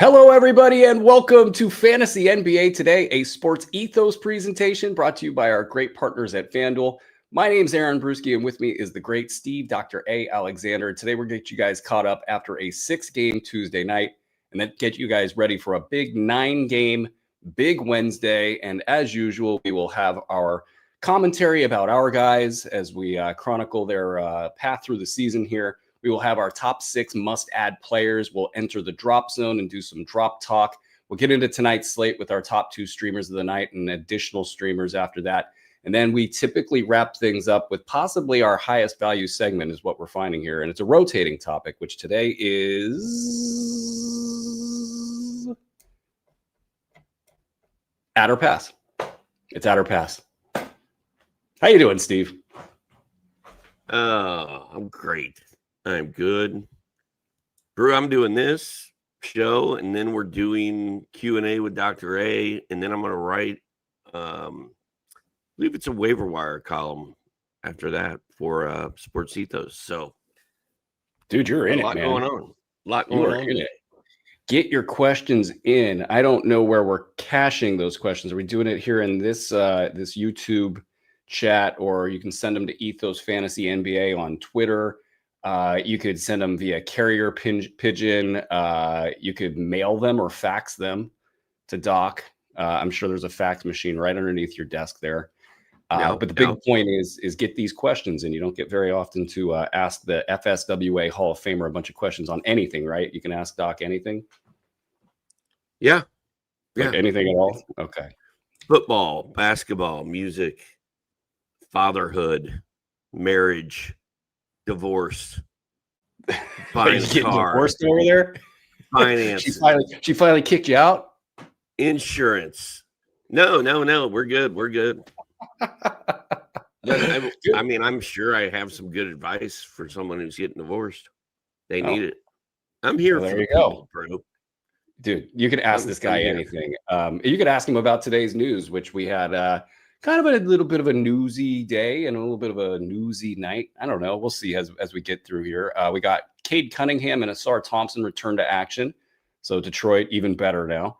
Hello, everybody, and welcome to Fantasy NBA Today, a sports ethos presentation brought to you by our great partners at FanDuel. My name's Aaron Bruski, and with me is the great Steve, Dr. A. Alexander. Today, we're going to get you guys caught up after a 6-game Tuesday night, and then get you guys ready for a big 9-game, big Wednesday. And as usual, we will have our commentary about our guys as we chronicle their path through the season here. We will have our top 6 must-add players. We'll enter the drop zone and do some drop talk. We'll get into tonight's slate with our top 2 streamers of the night and additional streamers after that. And then we typically wrap things up with possibly our highest value segment is what we're finding here. And it's a rotating topic, which today is add or pass. It's add or pass. How you doing, Steve? I'm great. I'm good. Brew, I'm doing this show, and then we're doing Q&A with Dr. A, and then I'm going to write, I believe it's a waiver-wire column after that for Sports Ethos. So, dude, you're in it, man. A lot going on. It. Get your questions in. I don't know where we're caching those questions. Are we doing it here in this this YouTube chat, or you can send them to Ethos Fantasy NBA on Twitter? You could send them via carrier pigeon. You could mail them or fax them to Doc. I'm sure there's a fax machine right underneath your desk there. But the big point is get these questions, and you don't get very often to ask the FSWA Hall of Famer a bunch of questions on anything, right? You can ask Doc anything. Yeah. Like anything at all. Okay. Football, basketball, music, fatherhood, marriage, divorce, buying a car, divorced over there. Finance. she finally kicked you out. Insurance. No. We're good. I mean, I'm sure I have some good advice for someone who's getting divorced. They need it. I'm here for people, bro. Dude, you can ask this guy anything. You could ask him about today's news, which we had kind of a little bit of a newsy day and a little bit of a newsy night. I don't know. We'll see as we get through here. We got Cade Cunningham and Asar Thompson return to action. So Detroit even better now.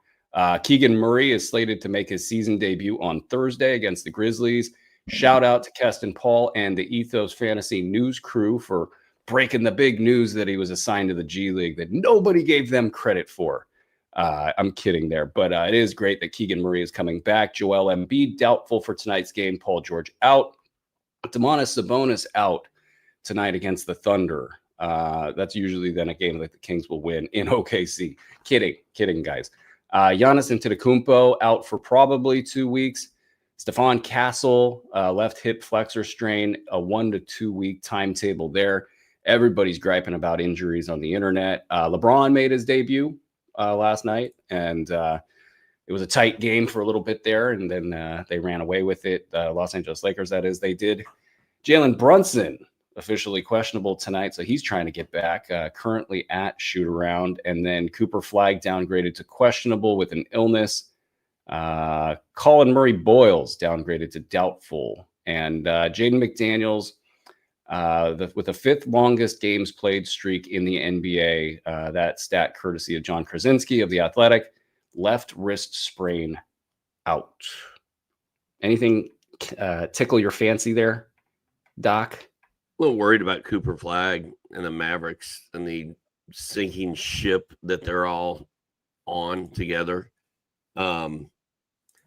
Keegan Murray is slated to make his season debut on Thursday against the Grizzlies. Shout out to Keston Paul and the Ethos Fantasy News crew for breaking the big news that he was assigned to the G League that nobody gave them credit for. I'm kidding there, but it is great that Keegan Murray is coming back. Joel Embiid doubtful for tonight's game. Paul George out. Domantas Sabonis out tonight against the Thunder. That's usually then a game that the Kings will win in OKC. Kidding, guys. Giannis Antetokounmpo out for probably 2 weeks. Stephon Castle, left hip flexor strain, a 1 to 2 week timetable there. Everybody's griping about injuries on the internet. LeBron made his debut last night, and it was a tight game for a little bit there, and then they ran away with it. Los Angeles Lakers, that is, they did. Jalen Brunson, officially questionable tonight, so he's trying to get back, currently at shoot-around. And then Cooper Flagg downgraded to questionable with an illness. Colin Murray-Boyles downgraded to doubtful. And Jaden McDaniels, with the 5th longest games played streak in the NBA, that stat courtesy of John Krasinski of The Athletic, left wrist sprain out. Anything tickle your fancy there, Doc? A little worried about Cooper Flagg and the Mavericks and the sinking ship that they're all on together.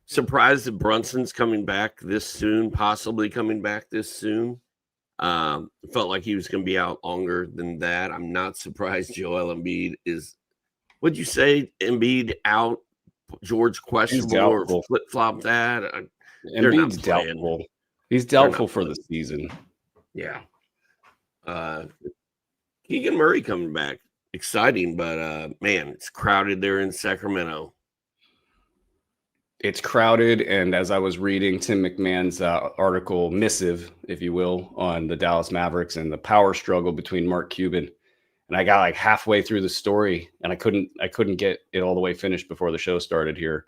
Surprised that Brunson's coming back this soon, possibly coming back this soon. Felt like he was going to be out longer than that. I'm not surprised Joel Embiid is, what'd you say, Embiid out, George questionable, or flip-flop that? Embiid's doubtful. He's doubtful for the season. Yeah. Keegan Murray coming back. Exciting, but man, it's crowded there in Sacramento. It's crowded, and as I was reading Tim McMahon's article, missive, if you will, on the Dallas Mavericks and the power struggle between Mark Cuban, and I got like halfway through the story, and I couldn't get it all the way finished before the show started here.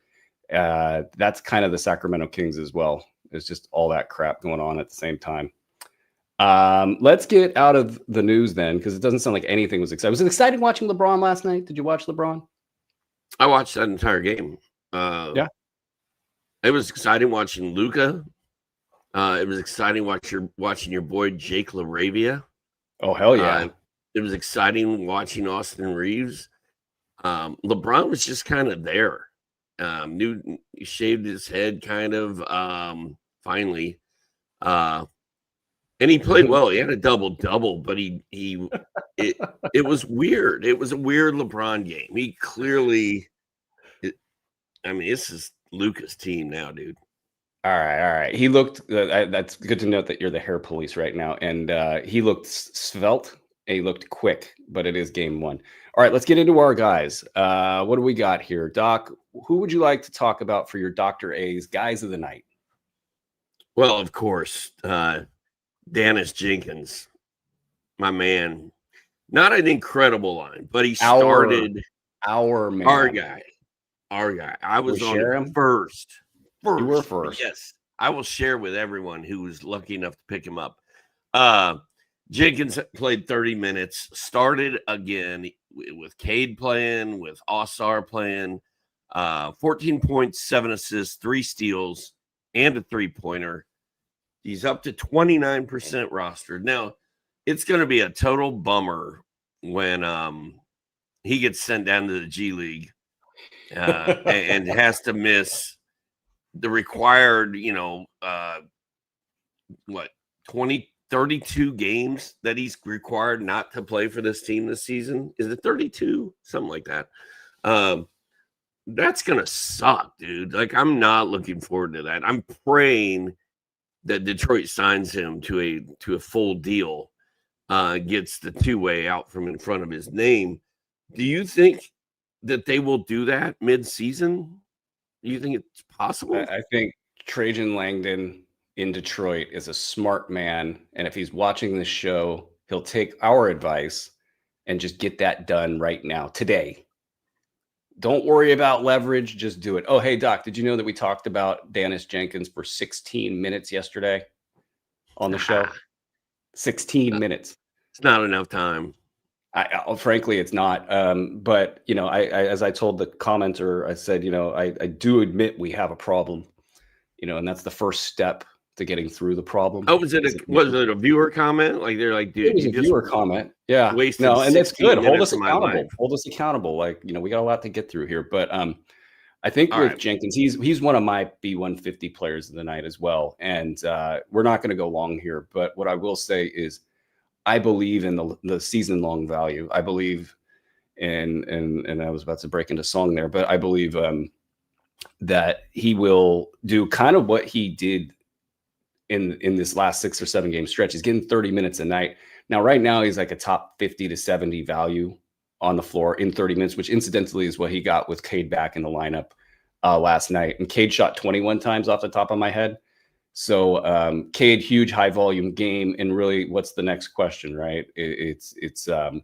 That's kind of the Sacramento Kings as well. It's just all that crap going on at the same time. Let's get out of the news then, because it doesn't sound like anything was exciting. Was it exciting watching LeBron last night? Did you watch LeBron? I watched that entire game. Yeah. It was exciting watching Luka. It was exciting watching your boy Jake LaRavia. Oh, hell yeah. It was exciting watching Austin Reeves. LeBron was just kind of there. He shaved his head kind of finally. And he played well. He had a double-double, but it was weird. It was a weird LeBron game. He clearly this is Luka's team now, dude. All right. He looked. That's good to note that you're the hair police right now, and he looked svelte. And he looked quick, but it is game one. All right, let's get into our guys. What do we got here, Doc? Who would you like to talk about for your Dr. A's guys of the night? Well, of course, Dennis Jenkins, my man. Not an incredible line, but he started our man, our guy. I was on him first. You were first. Yes, I will share with everyone who was lucky enough to pick him up. Jenkins played 30 minutes, started again with Cade playing, with Osar playing, 14 points, 7 assists, 3 steals, and a 3-pointer. He's up to 29% rostered. Now, it's going to be a total bummer when he gets sent down to the G League and has to miss the required, 32 games that he's required not to play for this team this season. Is it 32? Something like that. That's going to suck, dude. Like, I'm not looking forward to that. I'm praying that Detroit signs him to a full deal, gets the 2-way out from in front of his name. Do you think that they will do that mid-season? Do you think it's possible? I think Trajan Langdon in Detroit is a smart man, and if he's watching this show, he'll take our advice and just get that done right now, today. Don't worry about leverage, just do it. Oh, hey, Doc, did you know that we talked about Dennis Jenkins for 16 minutes yesterday on the show? 16 minutes. It's not enough time. Frankly, it's not. But, as I told the commenter, I said, I do admit we have a problem, and that's the first step to getting through the problem. Oh, was it a viewer comment? Like, they're like, dude, it was a viewer comment. Yeah. No, and it's good. Hold us accountable. Like, we got a lot to get through here. But I think with Jenkins, he's one of my B150 players of the night as well. And we're not going to go long here. But what I will say is I believe in the season-long value. I believe and I was about to break into song there, but I believe that he will do kind of what he did in this last 6 or 7 game stretch. He's getting 30 minutes a night. Now, right now, he's like a top 50 to 70 value on the floor in 30 minutes, which incidentally is what he got with Cade back in the lineup last night. And Cade shot 21 times off the top of my head. So Cade, huge high volume game. And really, what's the next question, right? It's oh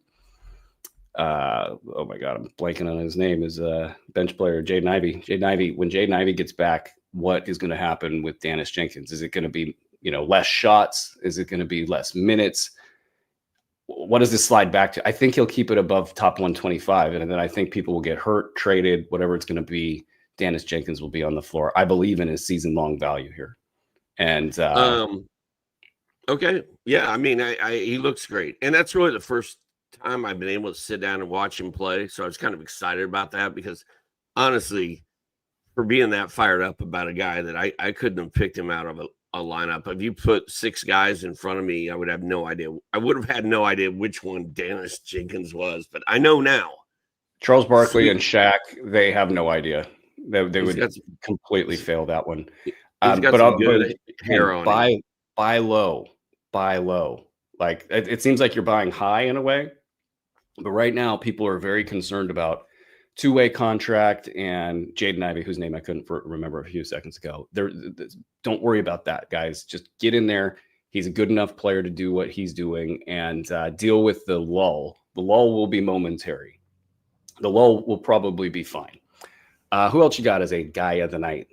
my God, I'm blanking on his name, is bench player Jaden Ivey. When Jaden Ivey gets back, what is going to happen with Dennis Jenkins? Is it going to be, less shots? Is it going to be less minutes? What does this slide back to? I think he'll keep it above top 125. And then I think people will get hurt, traded, whatever it's going to be. Dennis Jenkins will be on the floor. I believe in his season-long value here. And okay. Yeah, I mean, he looks great. And that's really the first time I've been able to sit down and watch him play. So I was kind of excited about that because honestly, for being that fired up about a guy that I couldn't have picked him out of a lineup. If you put 6 guys in front of me, I would have no idea. I would have had no idea which one Dennis Jenkins was, but I know now. Charles Barkley and Shaq, they have no idea. They would completely fail that one. He's got some good hair on him. Buy low. Like it seems like you're buying high in a way, but right now people are very concerned about 2-way contract and Jaden Ivey, whose name I couldn't remember a few seconds ago. Don't worry about that, guys. Just get in there. He's a good enough player to do what he's doing and deal with the lull. The lull will be momentary. The lull will probably be fine. Who else you got as a guy of the night?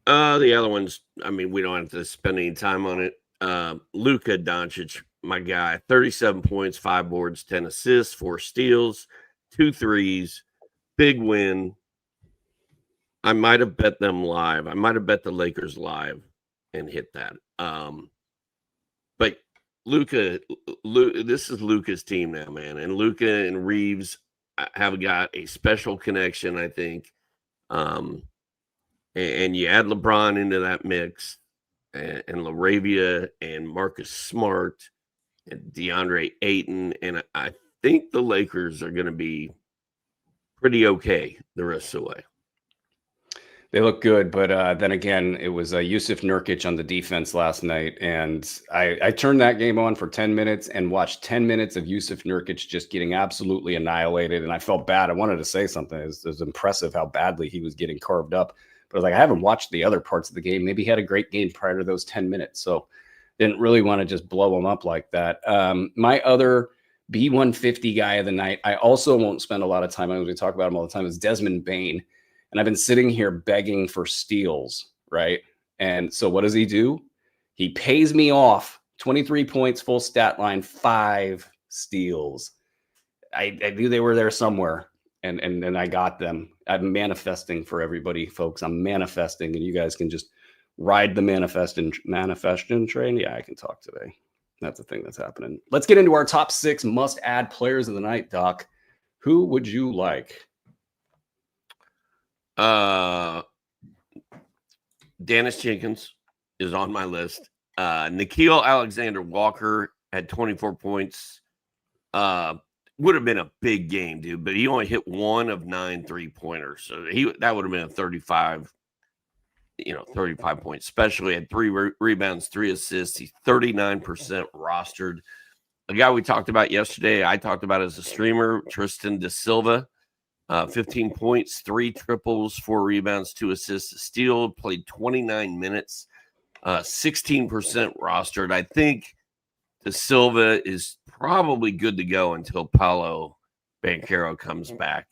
The other ones, I mean, we don't have to spend any time on it. Luka Doncic, my guy, 37 points, 5 boards, 10 assists, 4 steals, 2 threes, big win. I might have bet them live. I might have bet the Lakers live and hit that. But Luka, this is Luka's team now, man. And Luka and Reeves have got a special connection, I think. And you add LeBron into that mix, and LaRavia and Marcus Smart and DeAndre Ayton. And I think the Lakers are going to be pretty okay the rest of the way. They look good, but then again, it was Yusuf Nurkic on the defense last night, and I turned that game on for 10 minutes and watched 10 minutes of Yusuf Nurkic just getting absolutely annihilated, and I felt bad. I wanted to say something. It was impressive how badly he was getting carved up, but I was like, I haven't watched the other parts of the game. Maybe he had a great game prior to those 10 minutes, so didn't really want to just blow him up like that. My other B150 guy of the night, I also won't spend a lot of time on, we talk about him all the time, is Desmond Bane. And I've been sitting here begging for steals, right? And so what does he do? He pays me off 23 points, full stat line, 5 steals. I knew they were there somewhere, and I got them. I'm manifesting for everybody, folks. I'm manifesting, and you guys can just ride the manifesting train. Yeah, I can talk today. That's the thing that's happening. Let's get into our top 6 must-add players of the night, Doc. Who would you like? Dennis Jenkins is on my list. Nickeil Alexander-Walker had 24 points. Would have been a big game, dude, but he only hit 1 of 9 3-pointers. So that would have been a 35 point, especially had 3 rebounds, 3 assists. He's 39% rostered. A guy we talked about yesterday, I talked about as a streamer, Tristan Da Silva. 15 points, 3 triples, 4 rebounds, 2 assists, a steal, played 29 minutes, 16% rostered. I think Da Silva is probably good to go until Paolo Banchero comes back.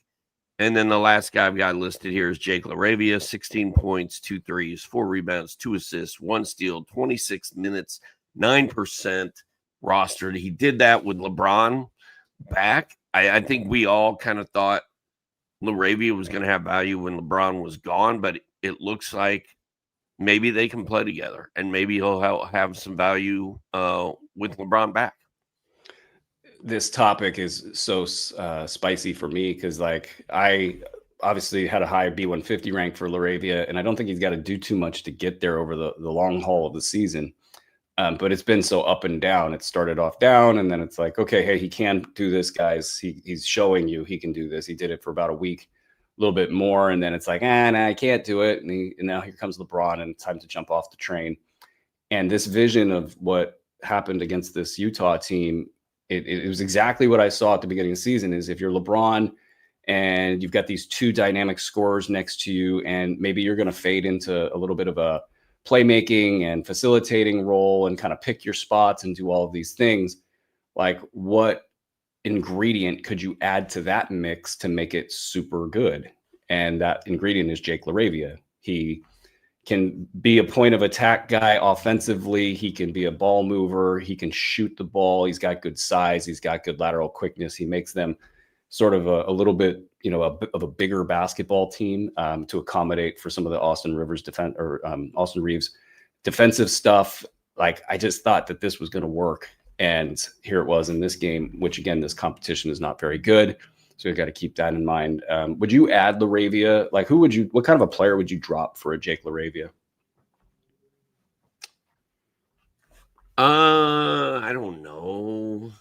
And then the last guy I've got listed here is Jake LaRavia, 16 points, 2 threes, 4 rebounds, 2 assists, 1 steal, 26 minutes, 9% rostered. He did that with LeBron back. I think we all kind of thought LaRavia was going to have value when LeBron was gone, but it looks like maybe they can play together, and maybe he'll have some value with LeBron back. This topic is so spicy for me because, like, I obviously had a high B150 rank for LaRavia, and I don't think he's got to do too much to get there over the long haul of the season. But it's been so up and down. It started off down, and then it's like, okay, hey, he can do this, guys. He's showing you he can do this. He did it for about a week, a little bit more, and then it's like, nah, I can't do it. And now here comes LeBron, and it's time to jump off the train. And this vision of what happened against this Utah team, it was exactly what I saw at the beginning of the season, is if you're LeBron and you've got these 2 dynamic scorers next to you, and maybe you're going to fade into a little bit of a playmaking and facilitating role and kind of pick your spots and do all of these things, like, what ingredient could you add to that mix to make it super good? And that ingredient is Jake LaRavia. He can be a point of attack guy offensively. He can be a ball mover. He can shoot the ball. He's got good size. He's got good lateral quickness. He makes them sort of a little bit, of a bigger basketball team to accommodate for some of the Austin Reeves defensive stuff. Like, I just thought that this was going to work. And here it was in this game, which, again, this competition is not very good. So we've got to keep that in mind. Would you add LaRavia? Like, what kind of a player would you drop for a Jake LaRavia? I don't know.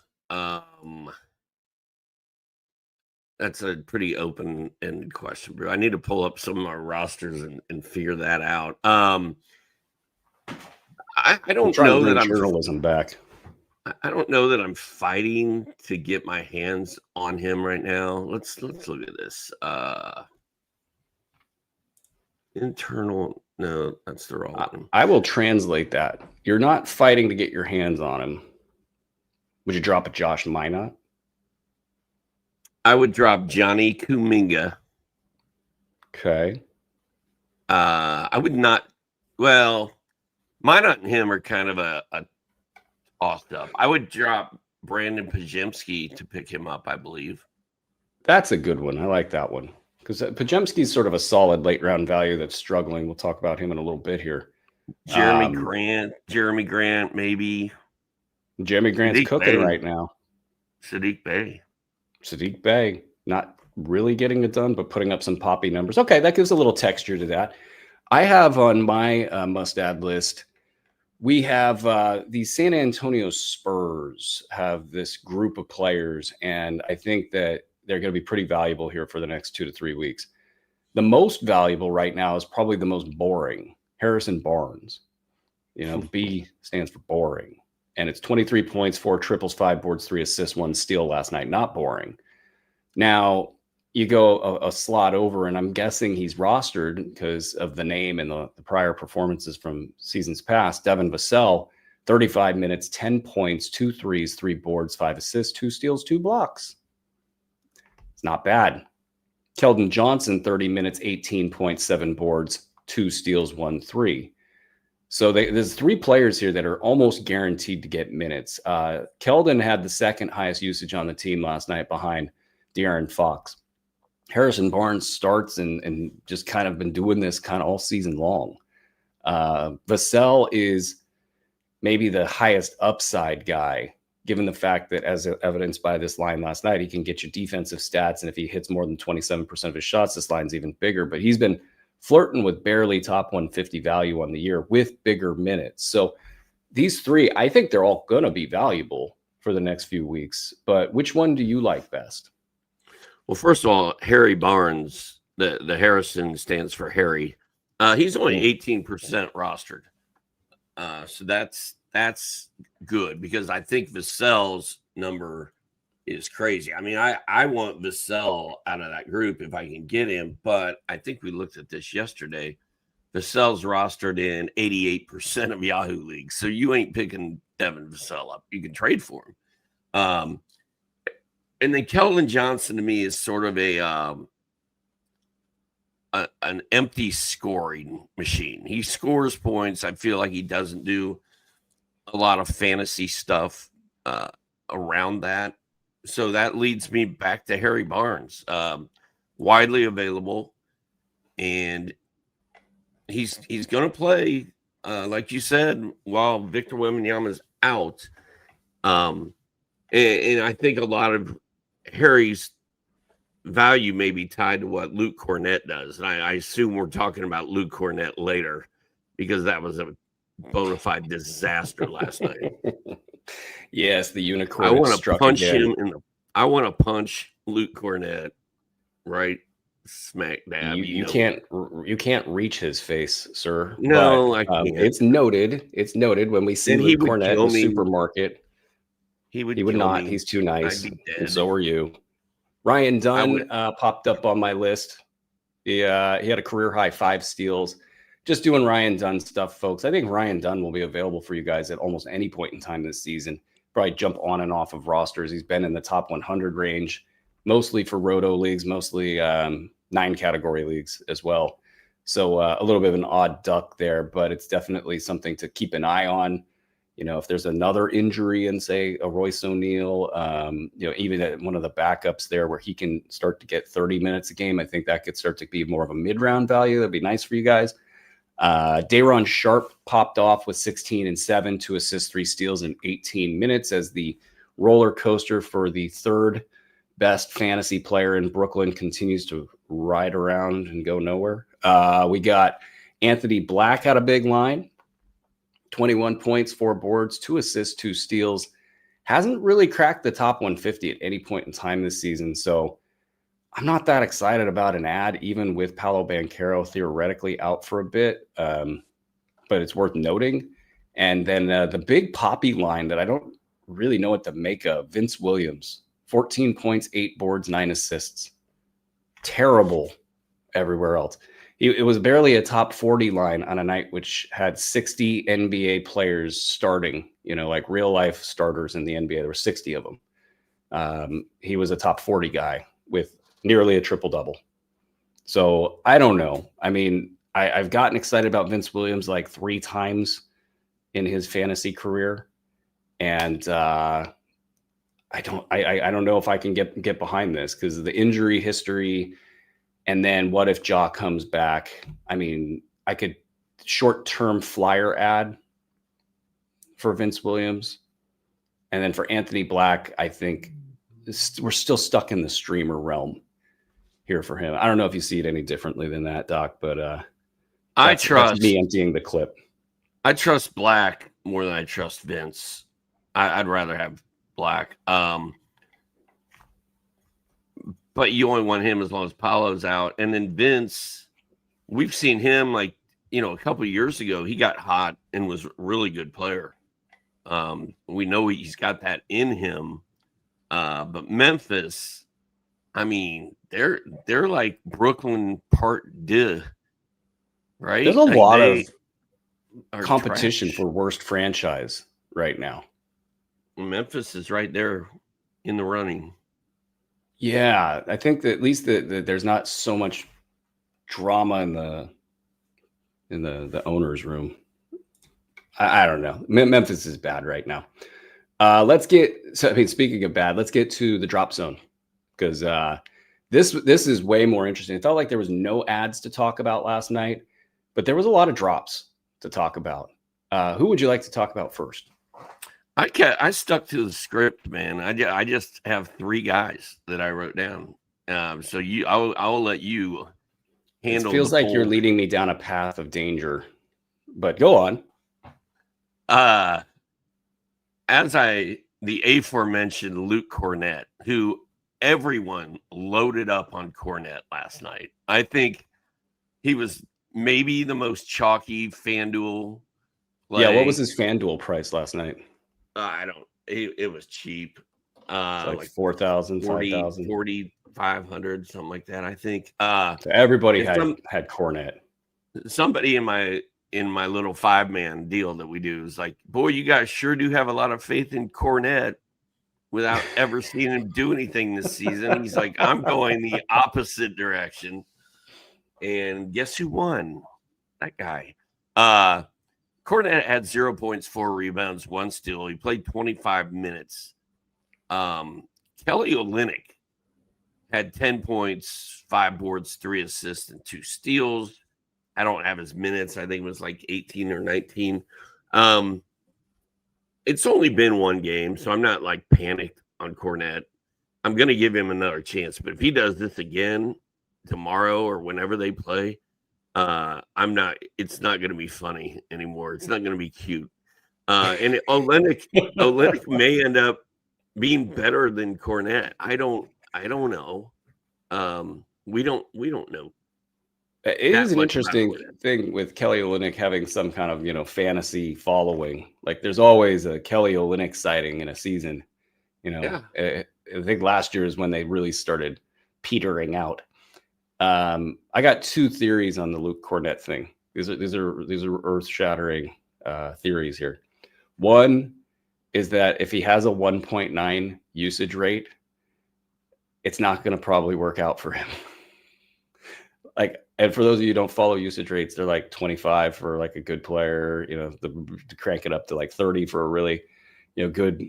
That's a pretty open-ended question, bro. I need to pull up some of our rosters and figure that out. I don't know that I'm journalism back. I don't know that I'm fighting to get my hands on him right now. Let's look at this. Internal. No, that's the wrong one. I will translate that. You're not fighting to get your hands on him. Would you drop a Josh Minot? I would drop Johnny Kuminga. Okay. I would not. Well, Minot and him are kind of a tossed up. I would drop Brandon Pajemski to pick him up, I believe. That's a good one. I like that one. Because Pajemski's sort of a solid late round value that's struggling. We'll talk about him in a little bit here. Jeremy Grant, maybe. Jeremy Grant's Sadiq cooking Bey. right now. Sadiq Bey, not really getting it done, but putting up some poppy numbers. Okay, that gives a little texture to that. I have on my must-add list, we have the San Antonio Spurs have this group of players, and I think that they're going to be pretty valuable here for the next 2 to 3 weeks. The most valuable right now is probably the most boring, Harrison Barnes. The B stands for boring. And it's 23 points, 4 triples, 5 boards, 3 assists, 1 steal last night. Not boring. Now, you go a slot over, and I'm guessing he's rostered because of the name and the prior performances from seasons past. Devin Vassell, 35 minutes, 10 points, 2 threes, 3 boards, 5 assists, 2 steals, 2 blocks. It's not bad. Keldon Johnson, 30 minutes, 18 points, 7 boards, 2 steals, 1 3. So there's 3 players here that are almost guaranteed to get minutes. Keldon had the second highest usage on the team last night behind De'Aaron Fox. Harrison Barnes starts and just kind of been doing this kind of all season long. Vassell is maybe the highest upside guy, given the fact that, as evidenced by this line last night, he can get you defensive stats. And if he hits more than 27% of his shots, this line's even bigger. But he's been flirting with barely top 150 value on the year with bigger minutes. So these 3, I think they're all going to be valuable for the next few weeks. But which one do you like best? Well, first of all, Harry Barnes, the Harrison stands for Harry. He's only 18% rostered. So that's good, because I think Vassell's number is crazy. I mean, I want Vassell out of that group if I can get him, but I think we looked at this yesterday. Vassell's rostered in 88% of Yahoo leagues, so you ain't picking Devin Vassell up. You can trade for him. And then Keldon Johnson to me is sort of an empty scoring machine. He scores points. I feel like he doesn't do a lot of fantasy stuff around that. So that leads me back to Harry Barnes, widely available, and he's going to play, like you said, while Victor Wembanyama's out. And I think a lot of Harry's value may be tied to what Luke Cornett does. And I assume we're talking about Luke Cornett later, because that was a bona fide disaster last night. Yes, the unicorn. I want to punch him I want to punch Luke Cornett smack dab. You can't reach his face, sir. No, but, I can't. It's noted. It's noted when we see Luke Cornett in the supermarket. He would not. Me. He's too nice. And so are you. Ryan Dunn popped up on my list. He had a career high 5 steals. Just doing Ryan Dunn stuff, folks. I think Ryan Dunn will be available for you guys at almost any point in time this season. Probably jump on and off of rosters. He's been in the top 100 range, mostly for roto leagues, mostly 9 category leagues as well. So a little bit of an odd duck there, but it's definitely something to keep an eye on. If there's another injury in, say, a Royce O'Neal, even at one of the backups there where he can start to get 30 minutes a game, I think that could start to be more of a mid-round value. That'd be nice for you guys. Day'Ron Sharp popped off with 16 and 7, 2 assists, 3 steals in 18 minutes as the roller coaster for the 3rd best fantasy player in Brooklyn continues to ride around and go nowhere. We got Anthony Black had a big line. 21 points, 4 boards, 2 assists, 2 steals. Hasn't really cracked the top 150 at any point in time this season. So I'm not that excited about an ad, even with Paolo Banchero theoretically out for a bit. But it's worth noting. And then the big poppy line that I don't really know what to make of, Vince Williams, 14 points, 8 boards, 9 assists. Terrible everywhere else. It was barely a top 40 line on a night which had 60 NBA players starting, like real life starters in the NBA. There were 60 of them. He was a top 40 guy with nearly a triple double. So I don't know. I mean, I've gotten excited about Vince Williams like 3 times in his fantasy career. And I don't know if I can get behind this because the injury history And then what if Ja comes back? I mean, I could short-term flyer ad for Vince Williams. And then for Anthony Black, I think we're still stuck in the streamer realm here for him. I don't know if you see it any differently than that, Doc, but that's me emptying the clip. I trust Black more than I trust Vince. I'd rather have Black. But you only want him as long as Paolo's out. And then Vince, we've seen him a couple of years ago, he got hot and was a really good player. We know he's got that in him. But Memphis, I mean, they're like Brooklyn Part 2, right? There's a lot of competition for worst franchise right now. Memphis is right there in the running. Yeah, I think that at least there's not so much drama in the owner's room. I don't know. Memphis is bad right now. Speaking of bad, let's get to the drop zone, because this is way more interesting. It felt like there was no ads to talk about last night, but there was a lot of drops to talk about. Who would you like to talk about first? I stuck to the script, man. I just have 3 guys that I wrote down. So I'll let you handle. It feels like you're leading me down a path of danger, but go on. The aforementioned Luke Cornett, who everyone loaded up on Cornett last night. I think he was maybe the most chalky FanDuel play. Yeah, what was his FanDuel price last night? It was cheap. Like 4,000, 5,000, 4,500, something like that, I think. So everybody had Cornett. Somebody in my little 5-man deal that we do is like, boy, you guys sure do have a lot of faith in Cornett without ever seeing him do anything this season. He's like, I'm going the opposite direction. And guess who won? That guy. Cornett had 0 points, 4 rebounds, 1 steal. He played 25 minutes. Kelly Olynyk had 10 points, 5 boards, 3 assists, and 2 steals. I don't have his minutes. I think it was like 18 or 19. It's only been 1 game, so I'm not like panicked on Cornett. I'm going to give him another chance. But if he does this again tomorrow or whenever they play, it's not going to be funny anymore. It's not going to be cute. And Olynyk may end up being better than Cornett. I don't know. We don't know. It is an interesting thing with Kelly Olynyk having some kind of, fantasy following. Like there's always a Kelly Olynyk sighting in a season. Yeah. I think last year is when they really started petering out. I got 2 theories on the Luke Cornett thing. These are earth-shattering theories here. One is that if he has a 1.9 usage rate, it's not going to probably work out for him. And for those of you who don't follow usage rates, they're like 25 for like a good player, to crank it up to like 30 for a really, good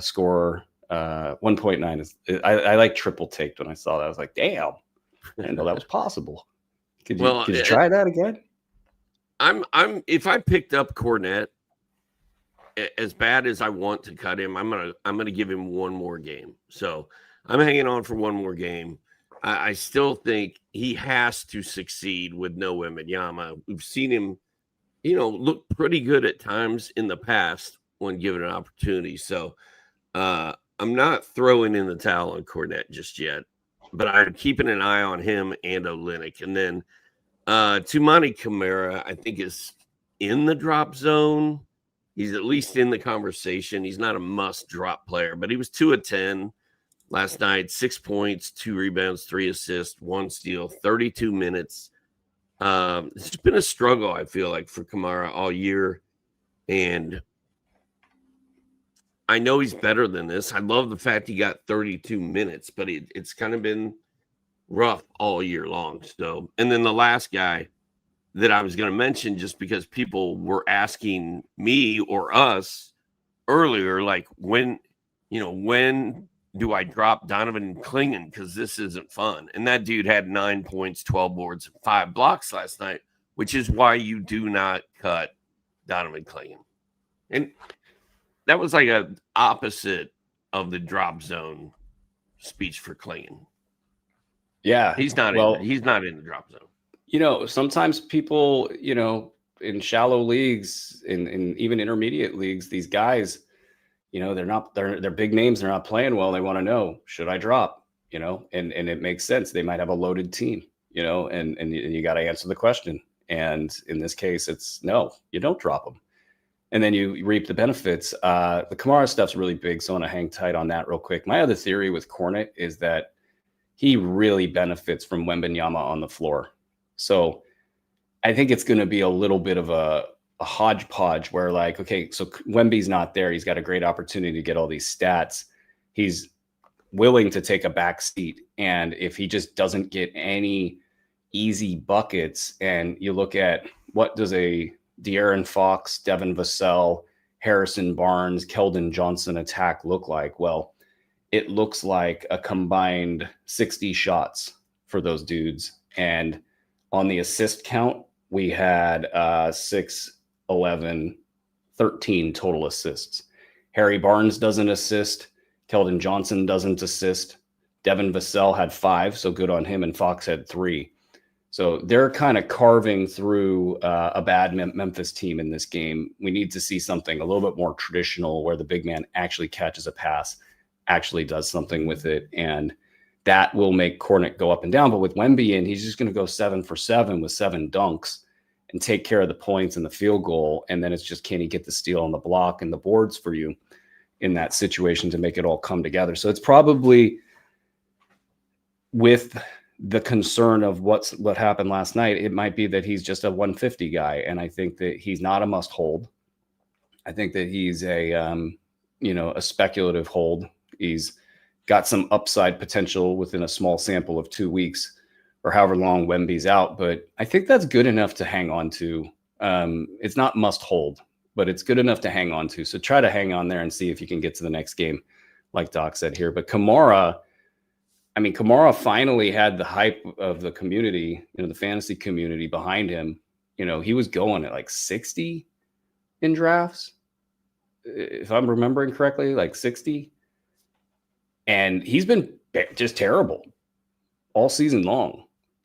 scorer. 1.9 is, I like triple taked when I saw that. I was like, damn, I didn't know that was possible. Could you try that again? If I picked up Cornett, as bad as I want to cut him, I'm gonna give him 1 more game. So I'm hanging on for 1 more game. I still think he has to succeed with no Wembanyama. We've seen him, look pretty good at times in the past when given an opportunity. So I'm not throwing in the towel on Cornett just yet, but I'm keeping an eye on him and Olynyk. And then Toumani Camara, I think, is in the drop zone. He's at least in the conversation. He's not a must-drop player, but he was 2 of 10 last night, 6 points, 2 rebounds, 3 assists, 1 steal, 32 minutes. It's been a struggle, I feel like, for Camara all year. And I know he's better than this. I love the fact he got 32 minutes, but it's kind of been rough all year long. So, and then the last guy that I was going to mention, just because people were asking me or us earlier, like when do I drop Donovan Clingan because this isn't fun? And that dude had 9 points, 12 boards, 5 blocks last night, which is why you do not cut Donovan Clingan. And that was like a opposite of the drop zone speech for Clingan. Yeah, he's not in the drop zone. Sometimes people, in shallow leagues, in even intermediate leagues, these guys, they're big names. They're not playing well. They want to know, should I drop? And it makes sense. They might have a loaded team, and you got to answer the question. And in this case, it's no, you don't drop them. And then you reap the benefits. The Kamara stuff's really big, so I want to hang tight on that real quick. My other theory with Kornet is that he really benefits from Wembanyama on the floor. So I think it's going to be a little bit of a hodgepodge where, like, okay, so Wemby's not there. He's got a great opportunity to get all these stats. He's willing to take a back seat. And if he just doesn't get any easy buckets, and you look at what does a De'Aaron Fox, Devin Vassell, Harrison Barnes, Keldon Johnson attack look like? Well, it looks like a combined 60 shots for those dudes. And on the assist count, we had 6, 11, 13 total assists. Harry Barnes doesn't assist. Keldon Johnson doesn't assist. Devin Vassell had 5, so good on him, and Fox had 3. So they're kind of carving through a bad Memphis team in this game. We need to see something a little bit more traditional where the big man actually catches a pass, actually does something with it, and that will make Kornet go up and down. But with Wemby in, he's just going to go 7 for 7 with 7 dunks and take care of the points and the field goal. And then it's just, can he get the steal on the block and the boards for you in that situation to make it all come together? So it's probably, with the concern of what happened last night, it might be that he's just a 150 guy. And I think that he's not a must hold. I think that he's a speculative hold. He's got some upside potential within a small sample of 2 weeks or however long Wemby's out. But I think that's good enough to hang on to. It's not must hold, but it's good enough to hang on to. So try to hang on there and see if you can get to the next game, like Doc said here. But Kamara finally had the hype of the community, the fantasy community behind him. He was going at like 60 in drafts, if I'm remembering correctly, like 60. And he's been just terrible all season long.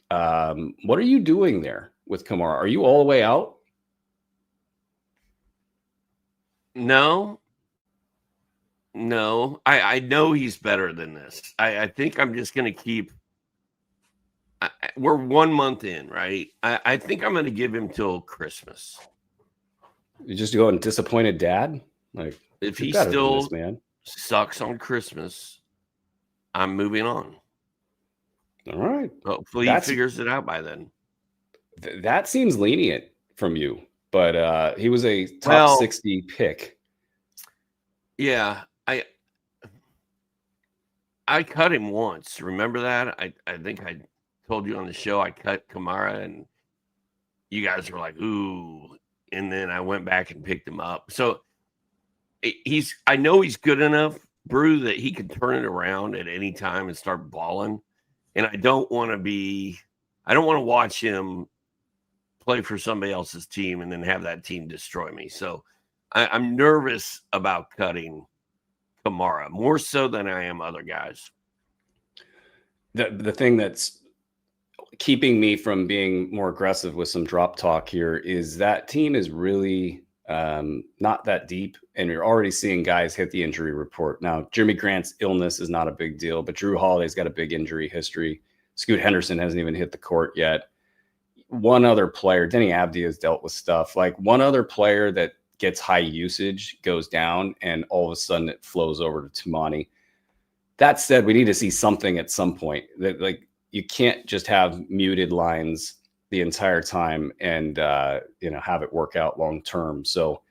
What are you doing there with Kamara? Are you all the way out? No. I know he's better than this. I think I'm just going to keep. We're 1 month in, right? I think I'm going to give him till Christmas. You just going disappointed dad? Like, if he still sucks on Christmas, I'm moving on. All right. Hopefully he figures it out by then. That seems lenient from you, but he was a top 60 pick. Yeah, I cut him once. Remember that? I think I told you on the show I cut Kamara, and you guys were like, ooh. And then I went back and picked him up. So I know he's good enough, Brew, that he can turn it around at any time and start balling. And I don't want to watch him play for somebody else's team and then have that team destroy me. So I'm nervous about cutting Kamara more so than I am other guys. The thing that's keeping me from being more aggressive with some drop talk here is that team is really not that deep, and you're already seeing guys hit the injury report. Now, Jimmy Grant's illness is not a big deal, but Drew Holiday's got a big injury history. Scoot Henderson hasn't even hit the court yet. One other player, Denny Abdi, has dealt with stuff. Like, one other player that gets high usage goes down, and all of a sudden it flows over to Tumani. That said, we need to see something at some point. That, like, you can't just have muted lines the entire time and have it work out long term. So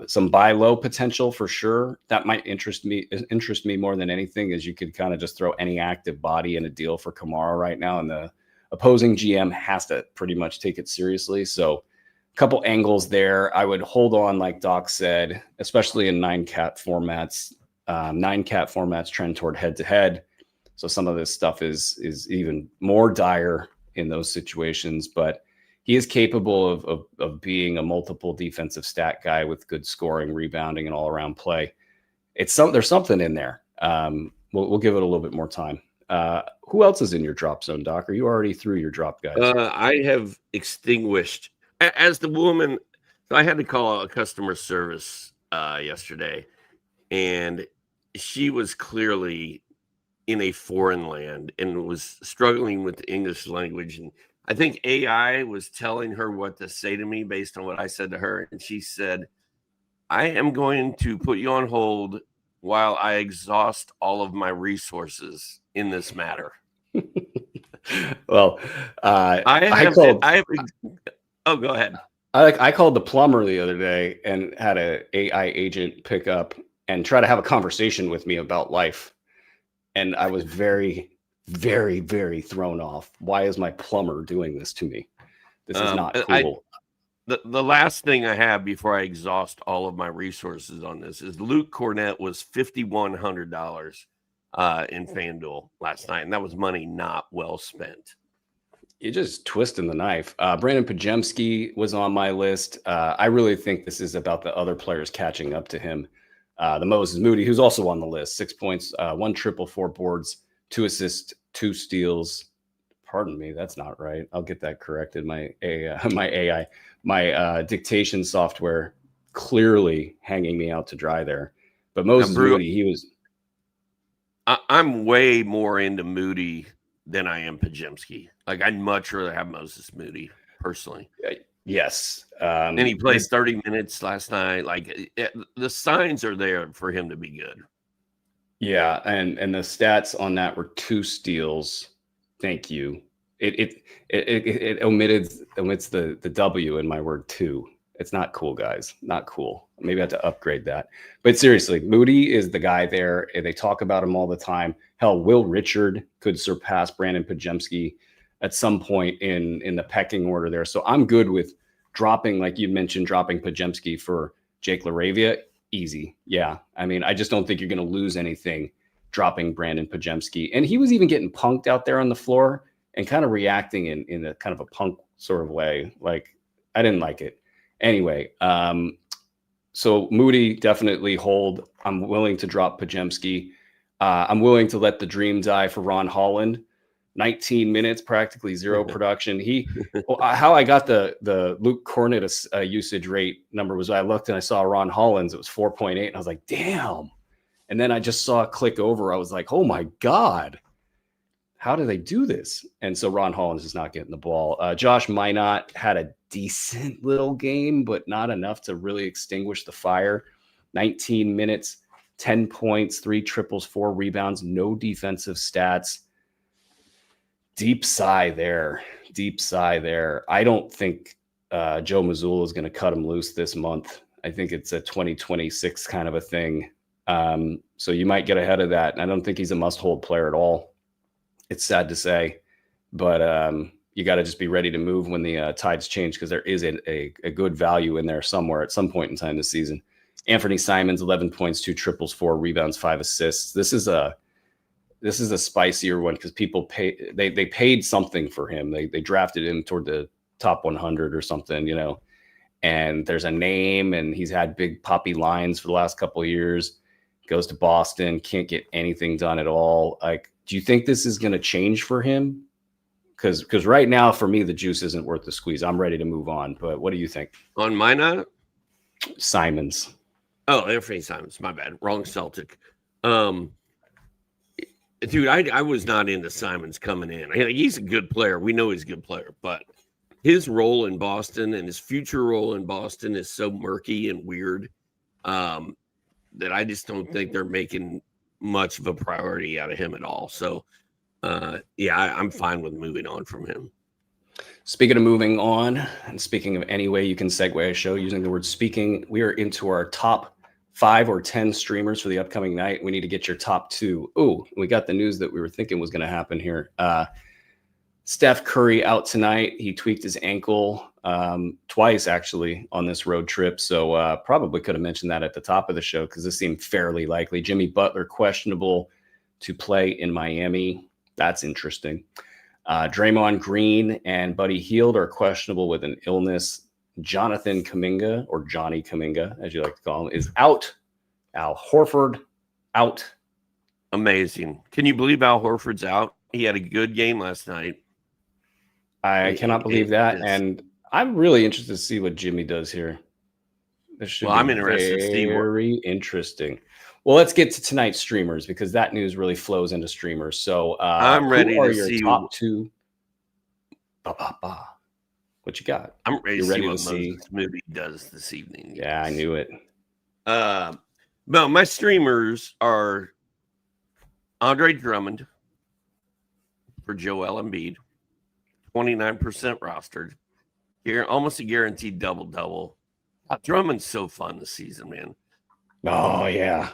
some buy low potential for sure. That might interest me more than anything, is you could kind of just throw any active body in a deal for Kamara right now, and the opposing GM has to pretty much take it seriously. So a couple angles there. I would hold on, like Doc said, especially in 9-cat formats. 9 cat formats trend toward head-to-head. So some of this stuff is even more dire in those situations, but he is capable of being a multiple defensive stat guy with good scoring, rebounding, and all-around play. There's something in there. We'll give it a little bit more time. Who else is in your drop zone, Doc? Are you already through your drop guys? I have extinguished as the woman. So I had to call a customer service yesterday, and she was clearly in a foreign land and was struggling with the English language. And I think AI was telling her what to say to me based on what I said to her. And she said, I am going to put you on hold while I exhaust all of my resources in this matter. Well, go ahead. I called the plumber the other day and had an AI agent pick up and try to have a conversation with me about life. And I was very, very, very thrown off. Why is my plumber doing this to me? This is not cool. The last thing I have before I exhaust all of my resources on this is Luke Cornett was $5,100 in FanDuel last night, and that was money not well spent. You're just twisting the knife. Brandon Pajemski was on my list. I really think this is about the other players catching up to him. The Moses Moody, who's also on the list, 6 points, 1 triple, 4 boards, 2 assists, 2 steals. Pardon me, that's not right. I'll get that corrected. My dictation software clearly hanging me out to dry there. But Moses Moody, he was. I'm way more into Moody than I am Pajemski. Like, I'd much rather have Moses Moody personally. Yes. And he played 30 minutes last night. Like, the signs are there for him to be good. Yeah, and the stats on that were 2 steals. Thank you. It omits the W in my word 2. It's not cool, guys. Not cool. Maybe I have to upgrade that. But seriously, Moody is the guy there. They talk about him all the time. Hell, Will Richard could surpass Brandon Pajemski at some point in the pecking order there. So I'm good with dropping, like you mentioned, dropping Pajemski for Jake LaRavia. Easy. Yeah. I mean, I just don't think you're going to lose anything dropping Brandon Pajemski. And he was even getting punked out there on the floor and kind of reacting in a kind of a punk sort of way. Like, I didn't like it. Anyway, so Moody, definitely hold. I'm willing to drop Pajemski. I'm willing to let the dream die for Ron Holland. 19 minutes, practically 0 production. How I got the Luke Cornett usage rate number was I looked and I saw Ron Holland's. It was 4.8. And I was like, damn. And then I just saw a click over. I was like, oh my God. How do they do this? And so Ron Hollins is not getting the ball. Josh Minot had a decent little game, but not enough to really extinguish the fire. 19 minutes, 10 points, 3 triples, 4 rebounds, no defensive stats. Deep sigh there. I don't think Joe Mazzulla is going to cut him loose this month. I think it's a 2026 kind of a thing. So you might get ahead of that. And I don't think he's a must-hold player at all. It's sad to say, but you got to just be ready to move when the tides change, because there is a good value in there somewhere at some point in time this season. Anthony Simons, 11 points, 2 triples, 4 rebounds, 5 assists. This is a spicier one because people they paid something for him. They drafted him toward the top 100 or something, and there's a name, and he's had big poppy lines for the last couple of years. Goes to Boston, can't get anything done at all. Like, do you think this is going to change for him? Because right now, for me, the juice isn't worth the squeeze. I'm ready to move on. But what do you think? On Minot? Simons. Oh, Anthony Simons. My bad. Wrong Celtic. Dude, I was not into Simons coming in. He's a good player. We know he's a good player. But his role in Boston and his future role in Boston is so murky and weird that I just don't think they're making much of a priority out of him at all. So, I'm fine with moving on from him. Speaking of moving on, and speaking of any way you can segue a show using the word speaking, we are into our top 5 or 10 streamers for the upcoming night. We need to get your top 2. Oh, we got the news that we were thinking was going to happen here. Steph Curry out tonight. He tweaked his ankle twice, actually, on this road trip. So probably could have mentioned that at the top of the show because this seemed fairly likely. Jimmy Butler questionable to play in Miami. That's interesting. Draymond Green and Buddy Hield are questionable with an illness. Jonathan Kuminga, or Johnny Kuminga, as you like to call him, is out. Al Horford out. Amazing. Can you believe Al Horford's out? He had a good game last night. I cannot believe that. And I'm really interested to see what Jimmy does here. This should be I'm interested to see. Very interesting. Well, let's get to tonight's streamers because that news really flows into streamers. So I'm ready who are to your see top two. What you got? I'm ready to see what see Moses Moody does this evening. Yeah, I knew it. Well, my streamers are Andre Drummond for Joel Embiid, 29% rostered. Here, almost a guaranteed double-double. Drummond's so fun this season, man. Oh, yeah.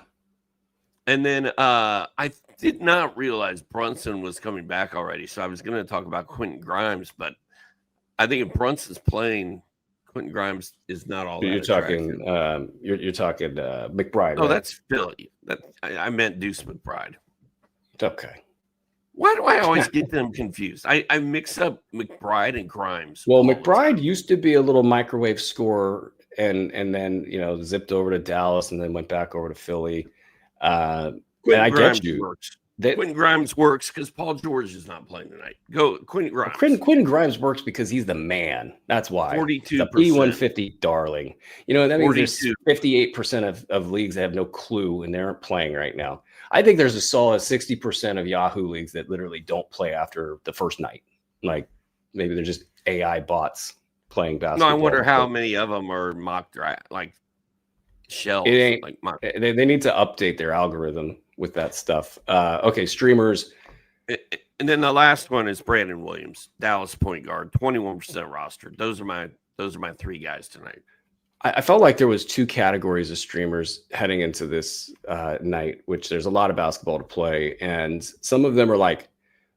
And then I did not realize Brunson was coming back already, so I was going to talk about Quentin Grimes, but I think if Brunson's playing, Quentin Grimes is not all that attractive. You're talking McBride. Oh, right? that's Philly. I meant Deuce McBride. Okay. Why do I always get them confused? I mix up McBride and Grimes. Well, McBride used to be a little microwave scorer and then, zipped over to Dallas and then went back over to Philly. And I get you. Quentin Grimes works because Paul George is not playing tonight. Go Quentin Grimes. Quentin Grimes works because he's the man. That's why. 42%. The P150 darling. That means 42. there's 58% of leagues that have no clue and they aren't playing right now. I think there's a solid 60% of Yahoo leagues that literally don't play after the first night. Like maybe they're just AI bots playing basketball. No, I wonder how many of them are mock draft, like shells. It ain't, like mock. They need to update their algorithm with that stuff. Okay, streamers. And then the last one is Brandon Williams, Dallas point guard, 21% rostered. Those are my three guys tonight. I felt like there was two categories of streamers heading into this night, which there's a lot of basketball to play. And some of them are like,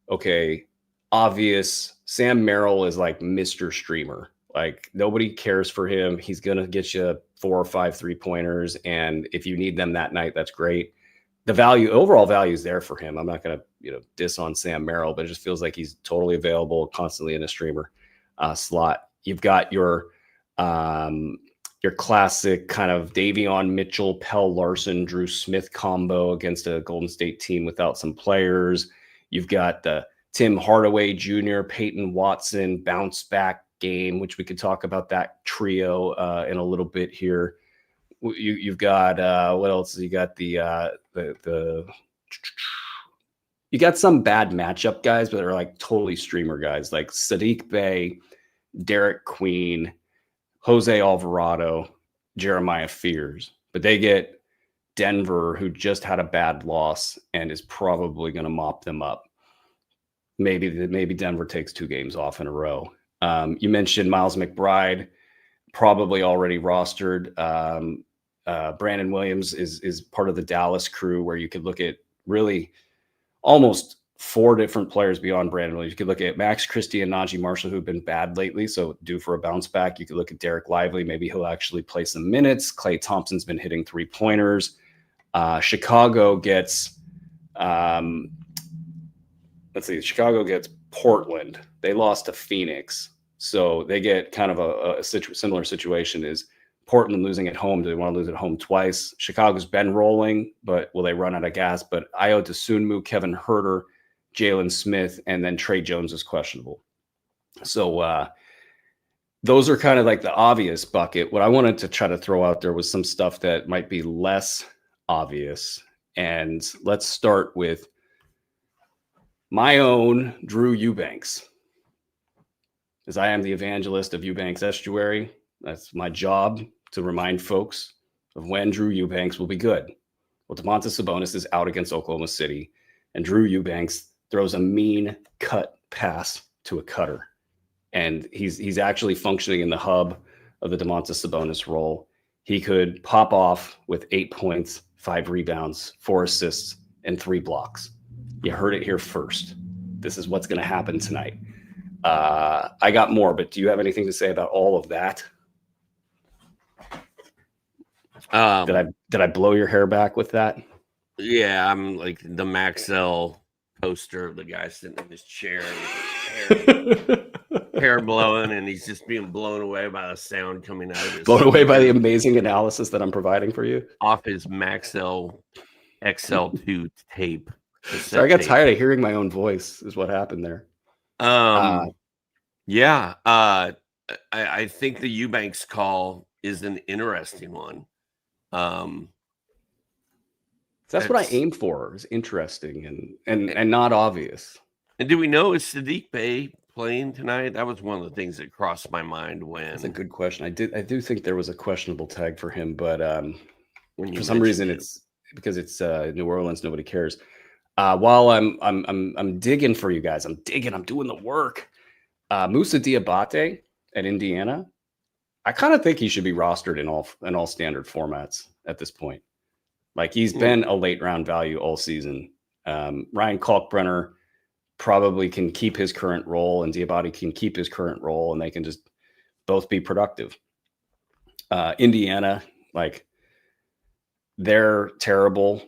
okay, obvious. Sam Merrill is like Mr. Streamer. Like nobody cares for him. He's going to get you 4 or 5 3-pointers. And if you need them that night, that's great. The overall value is there for him. I'm not going to, diss on Sam Merrill, but it just feels like he's totally available, constantly in a streamer slot. You've got your classic kind of Davion Mitchell, Pell Larson, Drew Smith combo against a Golden State team without some players. You've got the Tim Hardaway Jr., Peyton Watson bounce back game, which we could talk about that trio in a little bit here. You've got what else? You got you got some bad matchup guys, but they're like totally streamer guys, like Sadiq Bey, Derek Queen, Jose Alvarado, Jeremiah Fears. But they get Denver, who just had a bad loss and is probably going to mop them up. Maybe Denver takes 2 games off in a row. You mentioned Miles McBride, probably already rostered. Brandon Williams is part of the Dallas crew where you could look at really almost 4 different players beyond Brandon Williams. You could look at Max Christie and Najee Marshall, who've been bad lately, so due for a bounce back. You could look at Derek Lively. Maybe he'll actually play some minutes. Klay Thompson's been hitting 3-pointers. Chicago gets Chicago gets Portland. They lost to Phoenix. So they get kind of a similar situation. Is Portland losing at home? Do they want to lose at home twice? Chicago's been rolling, but will they run out of gas? But Ayo Dosunmu, Kevin Huerter, Jalen Smith, and then Trey Jones is questionable. So those are kind of like the obvious bucket. What I wanted to try to throw out there was some stuff that might be less obvious. And let's start with my own Drew Eubanks. As I am the evangelist of Eubanks Estuary, that's my job to remind folks of when Drew Eubanks will be good. Well, Domantas Sabonis is out against Oklahoma City, and Drew Eubanks throws a mean cut pass to a cutter. And he's actually functioning in the hub of the Domantas Sabonis role. He could pop off with 8 points, 5 rebounds, 4 assists, and 3 blocks. You heard it here first. This is what's going to happen tonight. I got more, but do you have anything to say about all of that? Did I blow your hair back with that? Yeah, I'm like the Maxell poster of the guy sitting in his chair, hair blowing, and he's just being blown away by the sound coming out of his blown away by the amazing analysis that I'm providing for you off his Maxell XL2 tape. So I got tired of hearing my own voice is what happened there. Yeah. I think the Eubanks call is an interesting one. That's what I aim for, is interesting and not obvious. And do we know, is Sadiq Bey playing tonight? That was one of the things that crossed my mind when. That's a good question. I do think there was a questionable tag for him, but for some reason it's because it's New Orleans, nobody cares. While I'm digging for you guys, I'm doing the work. Moussa Diabate at Indiana, I kind of think he should be rostered in all standard formats at this point. Like, he's been a late round value all season. Ryan Kalkbrenner probably can keep his current role, and Diabate can keep his current role, and they can just both be productive. Indiana, like, they're terrible.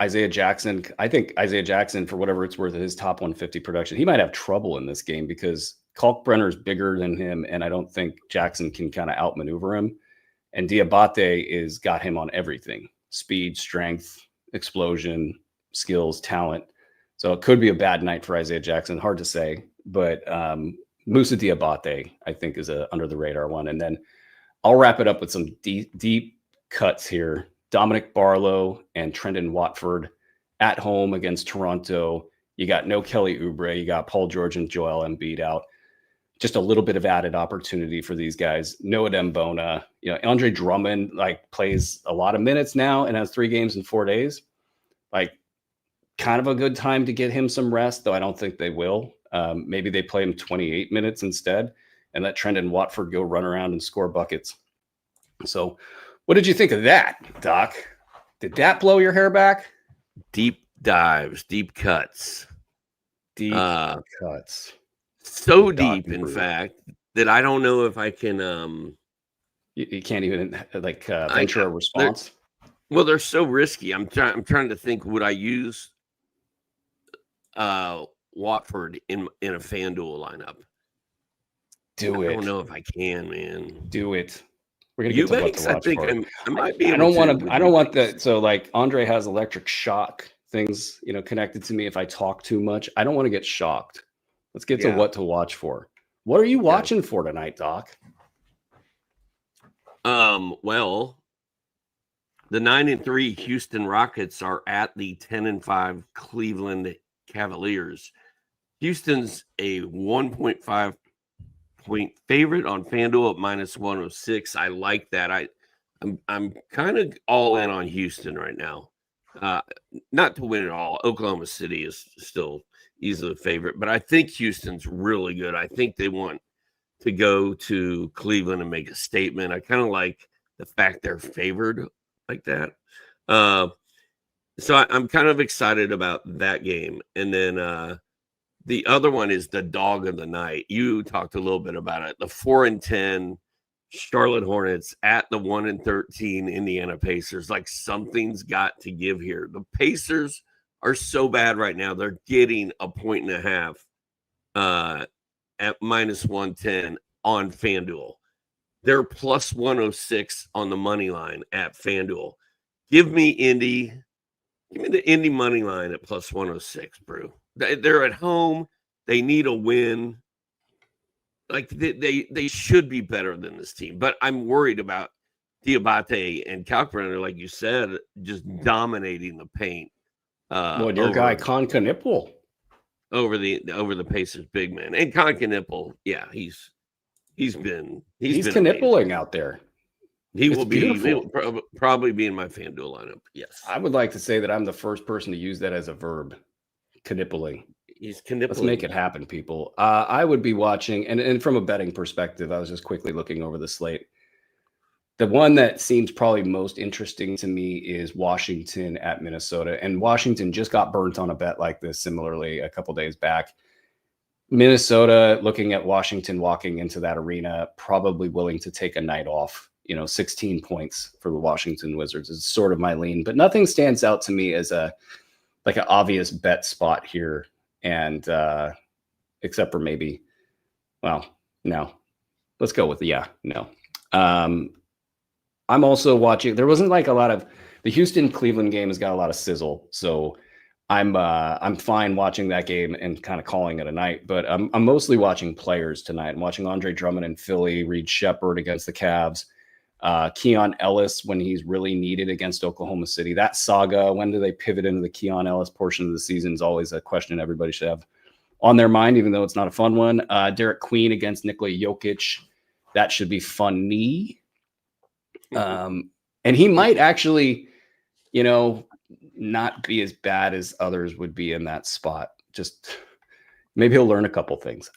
Isaiah Jackson, I think Isaiah Jackson, for whatever it's worth, his top 150 production, he might have trouble in this game because Kalkbrenner is bigger than him, and I don't think Jackson can kind of outmaneuver him. And Diabate is got him on everything: speed, strength, explosion, skills, talent. So it could be a bad night for Isaiah Jackson. Hard to say, but Moussa Diabate, I think, is a under the radar one. And then I'll wrap it up with some deep cuts here. Dominic Barlow and Trendon Watford at home against Toronto. You got no Kelly Oubre. You got Paul George and Joel Embiid out. Just a little bit of added opportunity for these guys. Noah Dembona, Andre Drummond, like, plays a lot of minutes now and has 3 games in 4 days. Like, kind of a good time to get him some rest, though I don't think they will. Maybe they play him 28 minutes instead and let Trendon Watford go run around and score buckets. So what did you think of that, Doc? Did that blow your hair back? Deep dives, deep cuts. Deep cuts. So deep, in fact, that I don't know if I can. You can't even venture a response. They're so risky. I'm trying to think. Would I use Watford in a FanDuel lineup? I don't know if I can, man. Do it. We're gonna get to what to watch. I think I might be. I don't want that. So, like, Andre has electric shock things, connected to me if I talk too much. I don't want to get shocked. Let's get to what to watch for. What are you watching for tonight, Doc? Well, the 9-3 Houston Rockets are at the 10-5 Cleveland Cavaliers. Houston's a 1.5 point favorite on FanDuel at -106. I like that. I'm kind of all in on Houston right now. Not to win it all. Oklahoma City is still easily a favorite, but I think Houston's really good. I think they want to go to Cleveland and make a statement. I kind of like the fact they're favored like that. So I'm kind of excited about that game. And then the other one is the dog of the night. You talked a little bit about it. The 4-10 Charlotte Hornets at the 1-13 Indiana Pacers. Like, something's got to give here. The Pacers are so bad right now. They're getting 1.5 at -110 on FanDuel. They're +106 on the money line at FanDuel. Give me Indy. Give me the Indy money line at +106, bro. They're at home. They need a win. Like, they should be better than this team. But I'm worried about Diabate and Kalkbrenner, like you said, just dominating the paint. Your guy Konkanippel over the Pacers big man. And Konkanippel, he's been Knippling out there. He'll probably be in my FanDuel lineup. Yes. I would like to say that I'm the first person to use that as a verb. Knippling. He's knippling. Let's make it happen, people. I would be watching, and from a betting perspective, I was just quickly looking over the slate. The one that seems probably most interesting to me is Washington at Minnesota. And Washington just got burnt on a bet like this similarly a couple days back. Minnesota, looking at Washington walking into that arena, probably willing to take a night off. 16 points for the Washington Wizards is sort of my lean, but nothing stands out to me as an obvious bet spot here. And except for maybe, well, no, let's go with no. I'm also watching. There wasn't a lot of the Houston Cleveland game has got a lot of sizzle, so I'm fine watching that game and kind of calling it a night. But I'm mostly watching players tonight. I'm watching Andre Drummond in Philly, Reed Shepherd against the Cavs, Keon Ellis when he's really needed against Oklahoma City. That saga, when do they pivot into the Keon Ellis portion of the season, is always a question everybody should have on their mind, even though it's not a fun one. Derek Queen against Nikola Jokic. That should be funny. And he might actually, not be as bad as others would be in that spot. Just maybe he'll learn a couple things.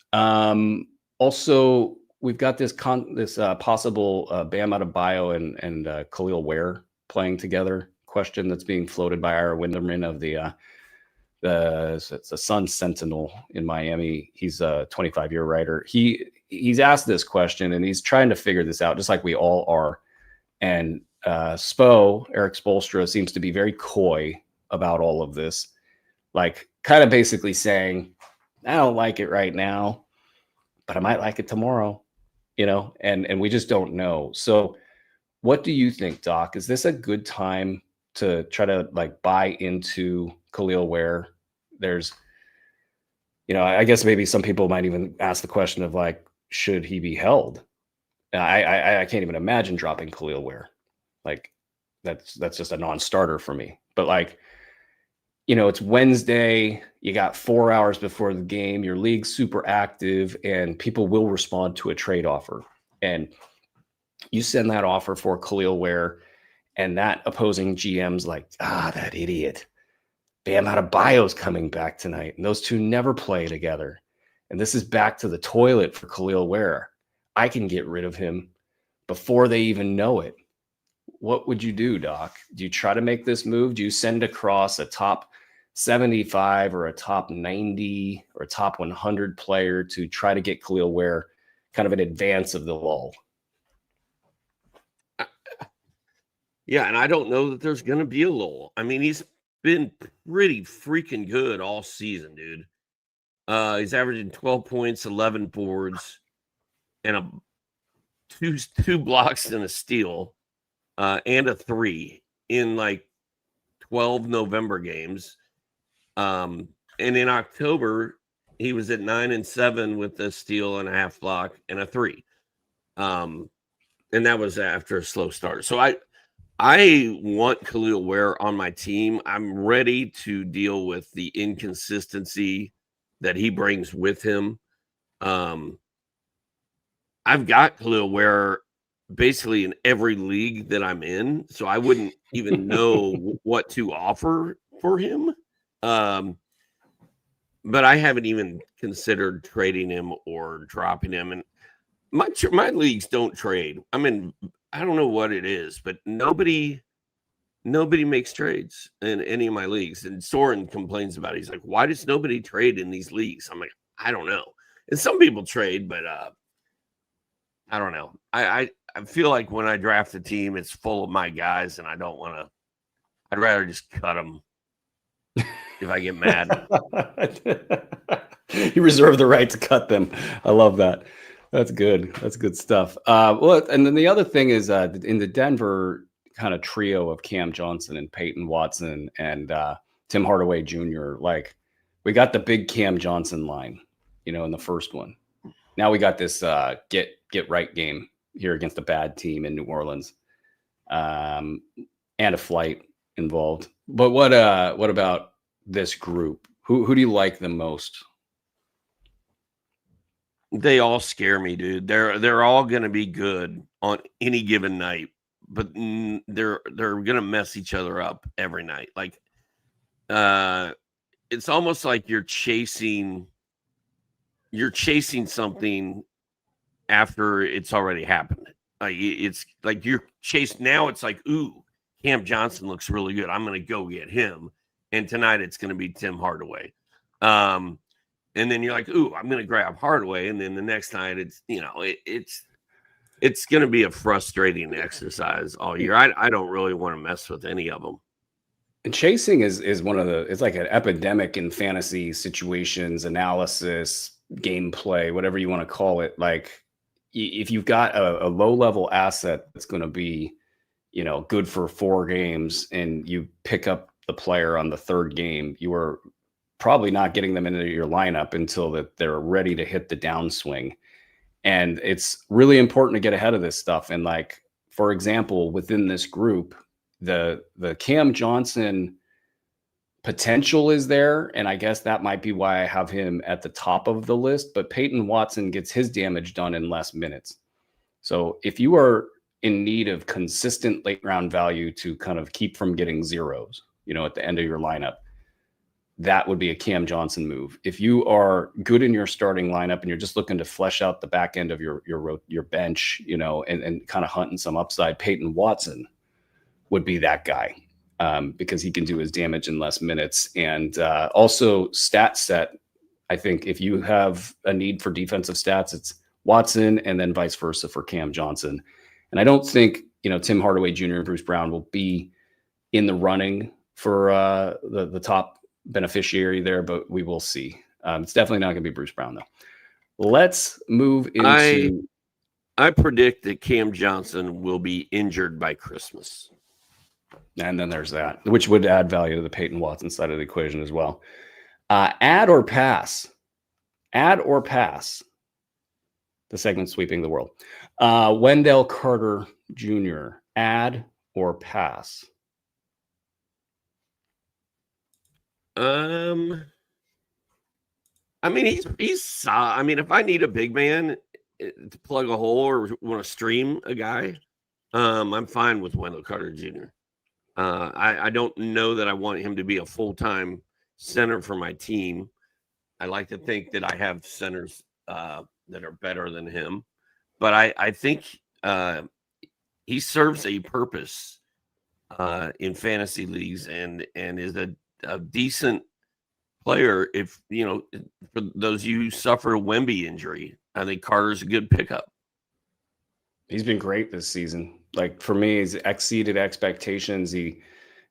Also, we've got this possible Bam Adebayo and Khalil Ware playing together question that's being floated by Ira Winderman of the Sun Sentinel in Miami. He's a 25-year writer. He's asked this question and he's trying to figure this out, just like we all are. And Eric Spoelstra seems to be very coy about all of this, kind of basically saying, I don't like it right now, but I might like it tomorrow, and we just don't know. So what do you think, Doc? Is this a good time to try to buy into Khalil Ware? There's, I guess maybe some people might even ask the question of should he be held? I can't even imagine dropping Khalil Ware. That's just a non-starter for me. But it's Wednesday. You got 4 hours before the game. Your league's super active, and people will respond to a trade offer. And you send that offer for Khalil Ware, and that opposing GM's that idiot. Bam Adebayo's coming back tonight, and those two never play together. And this is back to the toilet for Khalil Ware. I can get rid of him before they even know it. What would you do, Doc? Do you try to make this move? Do you send across a top 75 or a top 90 or a top 100 player to try to get Khalil Ware kind of in advance of the lull? Yeah, and I don't know that there's going to be a lull. I mean, he's been pretty freaking good all season, dude. He's averaging 12 points, 11 boards, and two blocks and a steal, and a 3 in 12 November games. And in October, he was at 9 and 7 with a steal and a half block and a 3. And that was after a slow start. So I want Khalil Ware on my team. I'm ready to deal with the inconsistency that he brings with him. I've got Khalil Ware basically in every league that I'm in, so I wouldn't even know what to offer for him. But I haven't even considered trading him or dropping him. And my leagues don't trade. I mean, I don't know what it is, but nobody makes trades in any of my leagues. And Soren complains about it. He's like, why does nobody trade in these leagues? I'm like, I don't know. And some people trade, but I don't know. I feel like when I draft a team, it's full of my guys, and I don't want to. I'd rather just cut them if I get mad. You reserve the right to cut them. I love that. That's good. That's good stuff. Well, and then the other thing is in the Denver kind of trio of Cam Johnson and Peyton Watson and Tim Hardaway Jr., we got the big Cam Johnson line, in the first one. Now we got this get right game here against a bad team in New Orleans, and a flight involved. But what about this group? Who do you like the most? They all scare me, dude. They're all going to be good on any given night, but they're going to mess each other up every night. It's almost like you're chasing something after it's already happened. It's like you're chasing now. It's like, ooh, Cam Johnson looks really good. I'm going to go get him. And tonight it's going to be Tim Hardaway. and then you're like, ooh, I'm going to grab Hardaway, and then the next night it's going to be a frustrating exercise all year. I don't really want to mess with any of them. And chasing is it's like an epidemic in fantasy situations, analysis, gameplay, whatever you want to call it. Like if you've got a low level asset that's going to be, good for 4 games, and you pick up the player on the 3rd game, you are probably not getting them into your lineup until that they're ready to hit the downswing. And it's really important to get ahead of this stuff. And like, for example, within this group, the Cam Johnson potential is there. And I guess that might be why I have him at the top of the list, but Peyton Watson gets his damage done in less minutes. So if you are in need of consistent late round value to kind of keep from getting zeros, at the end of your lineup, that would be a Cam Johnson move. If you are good in your starting lineup and you're just looking to flesh out the back end of your bench, and kind of hunting some upside, Peyton Watson would be that guy, because he can do his damage in less minutes. And also stat set, I think if you have a need for defensive stats, it's Watson, and then vice versa for Cam Johnson. And I don't think, Tim Hardaway Jr. and Bruce Brown will be in the running for the top beneficiary there, but we will see. It's definitely not going to be Bruce Brown, though. Let's move into... I predict that Cam Johnson will be injured by Christmas. And then there's that, which would add value to the Peyton Watson side of the equation as well. Add or pass? Add or pass? The segment sweeping the world. Wendell Carter Jr., add or pass? I mean, he's I mean, if I need a big man to plug a hole or want to stream a guy, I'm fine with Wendell Carter Jr. I don't know that I want him to be a full-time center for my team. I like to think that I have centers that are better than him, but I think he serves a purpose in fantasy leagues and is a decent player. If for those of you who suffer a Wemby injury, I think Carter's a good pickup. He's been great this season. Like, for me, he's exceeded expectations. He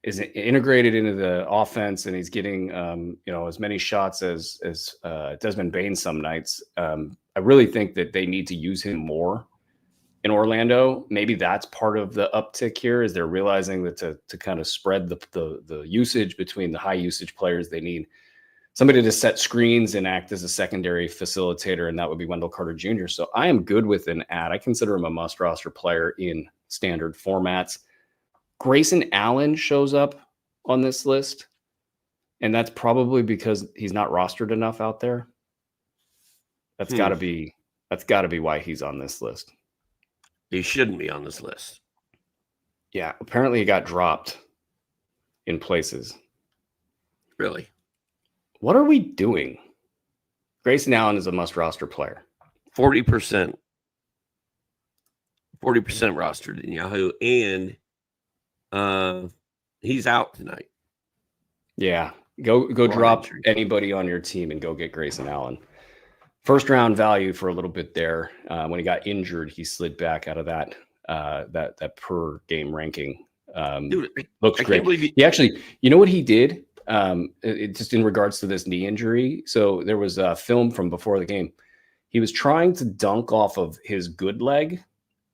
is integrated into the offense, and he's getting as many shots as Desmond Bane some nights. I really think that they need to use him more in Orlando. Maybe that's part of the uptick here, is they're realizing that to kind of spread the usage between the high usage players, they need somebody to set screens and act as a secondary facilitator, and that would be Wendell Carter Jr. So I am good with an add. I consider him a must roster player in standard formats. Grayson Allen shows up on this list, and that's probably because he's not rostered enough out there. That's got to be why he's on this list. He shouldn't be on this list. Yeah, apparently he got dropped in places. Really? What are we doing? Grayson Allen is a must roster player. 40% rostered in Yahoo, and he's out tonight. Yeah, go drop anybody on your team and go get Grayson Allen. First round value for a little bit there. When he got injured, he slid back out of that per game ranking. Dude, looks great. He actually, what he did? It just in regards to this knee injury. So there was a film from before the game. He was trying to dunk off of his good leg,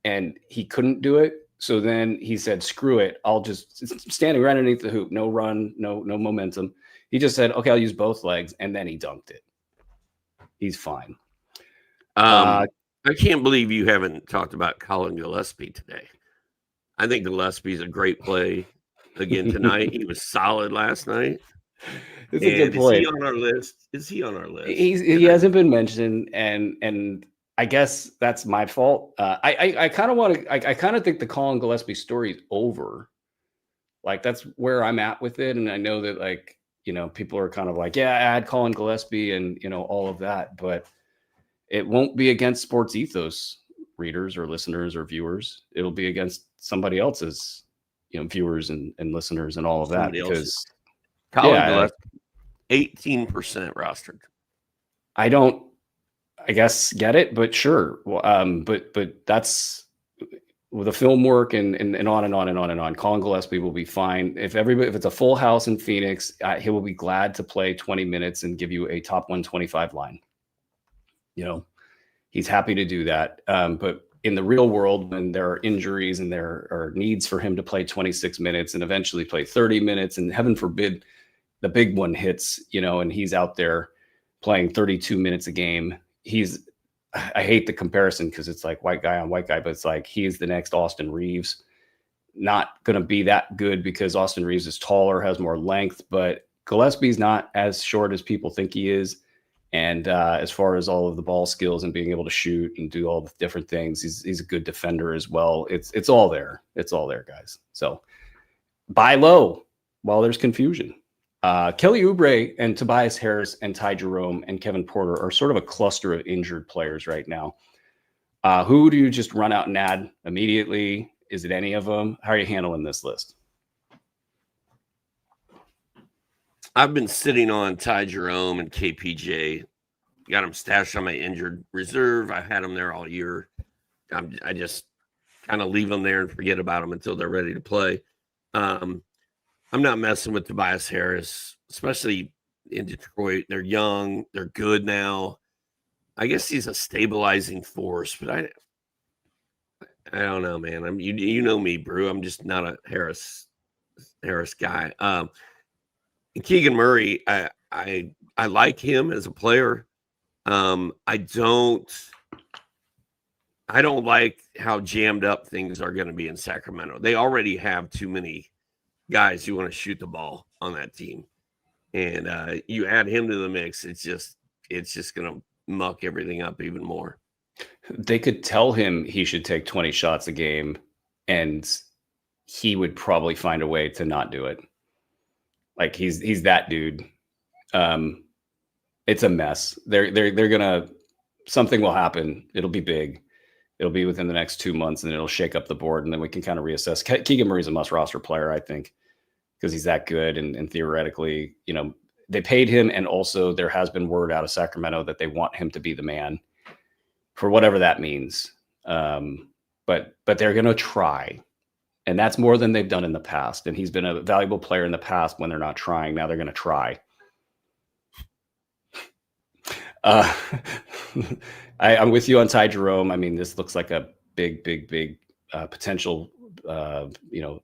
and he couldn't do it. So then he said, "Screw it! I'll just standing right underneath the hoop, no run, no momentum." He just said, "Okay, I'll use both legs," and then he dunked it. He's fine. I can't believe you haven't talked about Colin Gillespie today. I think Gillespie's a great play again tonight. He was solid last night. It's a good play. Is he on our list? He hasn't been mentioned, and I guess that's my fault. I kind of think the Colin Gillespie story is over. Like, that's where I'm at with it, and I know that people are kind of like, yeah, add Colin Gillespie and all of that, but it won't be against Sports Ethos readers or listeners or viewers. It'll be against somebody else's viewers and listeners and all of that. Because Colin Gillespie, 18% rostered. I don't, I guess, get it, but sure. But that's with the film work and on and on and on and on. Colin Gillespie will be fine. If it's a full house in Phoenix, he will be glad to play 20 minutes and give you a top 125 line. He's happy to do that. But in the real world, when there are injuries and there are needs for him to play 26 minutes and eventually play 30 minutes, and heaven forbid the big one hits, and he's out there playing 32 minutes a game. I hate the comparison because it's like white guy on white guy, but it's like he's the next Austin Reeves. Not going to be that good because Austin Reeves is taller, has more length, but Gillespie's not as short as people think he is. And as far as all of the ball skills and being able to shoot and do all the different things, he's a good defender as well. It's all there. It's all there, guys. So buy low while there's confusion. Kelly Oubre and Tobias Harris and Ty Jerome and Kevin Porter are sort of a cluster of injured players right now. Who do you just run out and add immediately? Is it any of them? How are you handling this list? I've been sitting on Ty Jerome and KPJ. Got them stashed on my injured reserve. I've had them there all year. I just kind of leave them there and forget about them until they're ready to play. I'm not messing with Tobias Harris, especially in Detroit. They're young. They're good now. I guess he's a stabilizing force, but I don't know, man. You know me, Brew. I'm just not a Harris guy. Keegan Murray, I like him as a player. I don't like how jammed up things are going to be in Sacramento. They already have too many guys who want to shoot the ball on that team, and you add him to the mix, it's just going to muck everything up even more. They could tell him he should take 20 shots a game, and he would probably find a way to not do it. Like he's that dude. It's a mess. They're gonna, something will happen. It'll be big. It'll be within the next 2 months, and it'll shake up the board, and then we can kind of reassess. Keegan Murray's a must roster player, I think, because he's that good, and theoretically, they paid him, and also there has been word out of Sacramento that they want him to be the man, for whatever that means. But they're gonna try. And that's more than they've done in the past. And he's been a valuable player in the past when they're not trying. Now they're going to try. I'm with you on Ty Jerome. I mean, this looks like a big potential,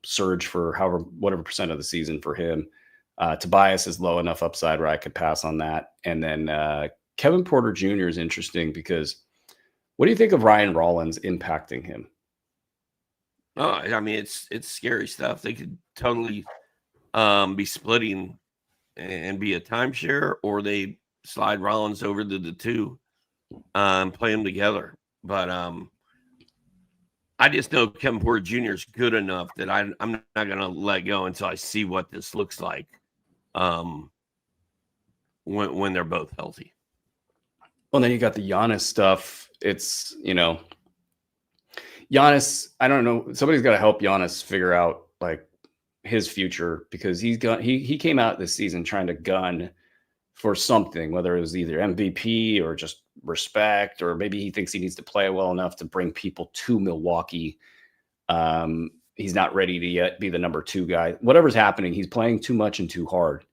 surge for whatever percent of the season for him. Tobias is low enough upside where I could pass on that. And then Kevin Porter Jr. is interesting because what do you think of Ryan Rollins impacting him? Oh, I mean, it's scary stuff. They could totally be splitting and be a timeshare, or they slide Rollins over to the two and play them together. But I just know Kevin Porter Jr. is good enough that I'm not going to let go until I see what this looks like when they're both healthy. Well, then you got the Giannis stuff. It's, Giannis, I don't know. Somebody's got to help Giannis figure out like his future, because he came out this season trying to gun for something, whether it was either MVP or just respect, or maybe he thinks he needs to play well enough to bring people to Milwaukee. He's not ready to yet be the number 2 guy. Whatever's happening, he's playing too much and too hard.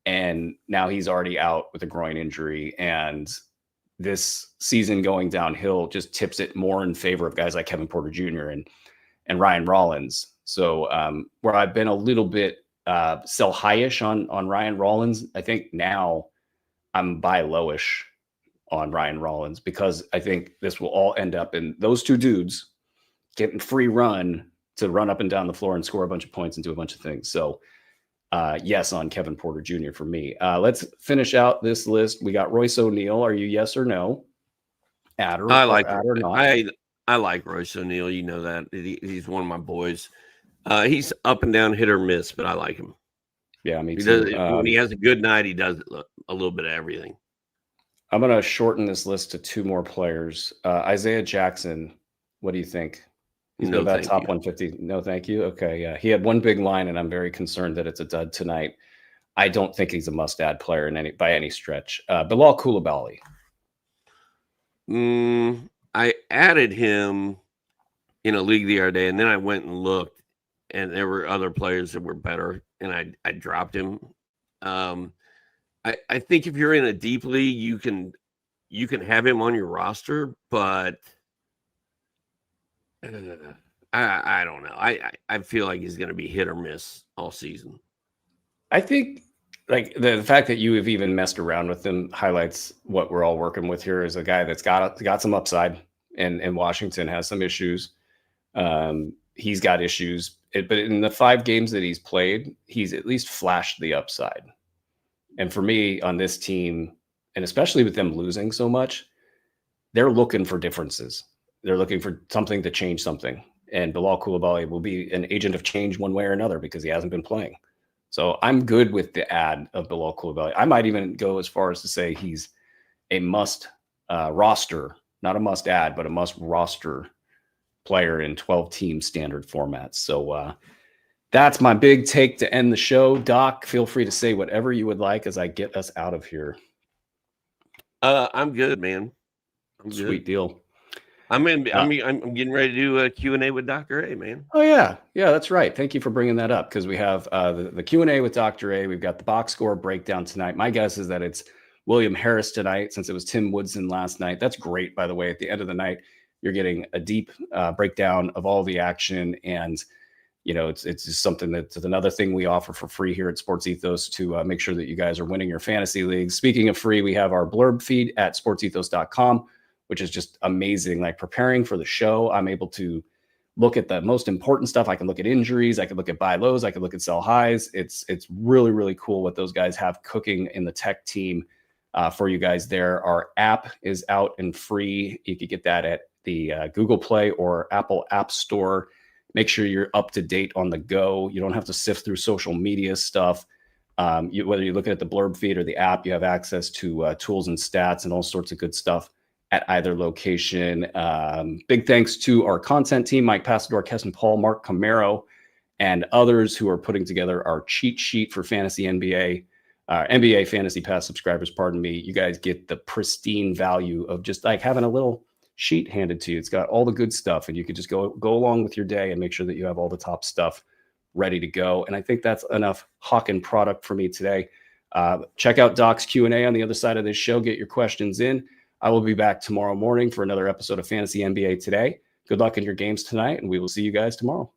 And now he's already out with a groin injury, and this season going downhill just tips it more in favor of guys like Kevin Porter Jr. and Ryan Rollins. So where I've been a little bit sell high-ish on Ryan Rollins, I think now I'm buy lowish on Ryan Rollins, because I think this will all end up in those two dudes getting free run to run up and down the floor and score a bunch of points and do a bunch of things. So yes on Kevin Porter Jr. for me. Let's finish out this list. We got Royce O'Neal. Are you yes or no? Add or not? I like Royce O'Neal. You know that. He's one of my boys. He's up and down, hit or miss, but I like him. Yeah, me too. When he has a good night, he does a little bit of everything. I'm going to shorten this list to 2 more players. Isaiah Jackson, what do you think? He's no, about top 150. No, thank you. Okay, yeah. He had one big line, and I'm very concerned that it's a dud tonight. I don't think he's a must-add player by any stretch. Bilal Coulibaly. I added him in a league the other day, and then I went and looked, and there were other players that were better, and I dropped him. I think if you're in a deep league, you can have him on your roster, but I don't know. I feel like he's going to be hit or miss all season. I think like the fact that you have even messed around with him highlights what we're all working with here is a guy that's got some upside, and Washington has some issues. He's got issues, but in the 5 games that he's played, he's at least flashed the upside. And for me on this team, and especially with them losing so much, they're looking for differences. They're looking for something to change something. And Bilal Coulibaly will be an agent of change one way or another because he hasn't been playing. So I'm good with the add of Bilal Coulibaly. I might even go as far as to say he's a must roster, not a must add, but a must roster player in 12-team standard formats. So that's my big take to end the show. Doc, feel free to say whatever you would like as I get us out of here. I'm good, man. Sweet deal. I'm getting ready to do a Q&A with Dr. A, man. Oh, yeah. Yeah, that's right. Thank you for bringing that up because we have the Q&A with Dr. A. We've got the box score breakdown tonight. My guess is that it's William Harris tonight since it was Tim Woodson last night. That's great, by the way. At the end of the night, you're getting a deep breakdown of all the action. And, you know, it's just something that's another thing we offer for free here at Sports Ethos to make sure that you guys are winning your fantasy leagues. Speaking of free, we have our blurb feed at sportsethos.com, which is just amazing. Like preparing for the show, I'm able to look at the most important stuff. I can look at injuries. I can look at buy lows. I can look at sell highs. It's really, really cool what those guys have cooking in the tech team for you guys there. Our app is out and free. You can get that at the Google Play or Apple App Store. Make sure you're up to date on the go. You don't have to sift through social media stuff. Whether you're looking at the blurb feed or the app, you have access to tools and stats and all sorts of good stuff at either location. Big thanks to our content team, Mike Passador, Keston Paul, Mark Camaro, and others who are putting together our cheat sheet for Fantasy NBA, NBA Fantasy Pass subscribers, pardon me. You guys get the pristine value of just like having a little sheet handed to you. It's got all the good stuff, and you can just go along with your day and make sure that you have all the top stuff ready to go. And I think that's enough Hawken product for me today. Check out Doc's Q&A on the other side of this show. Get your questions in. I will be back tomorrow morning for another episode of Fantasy NBA Today. Good luck in your games tonight, and we will see you guys tomorrow.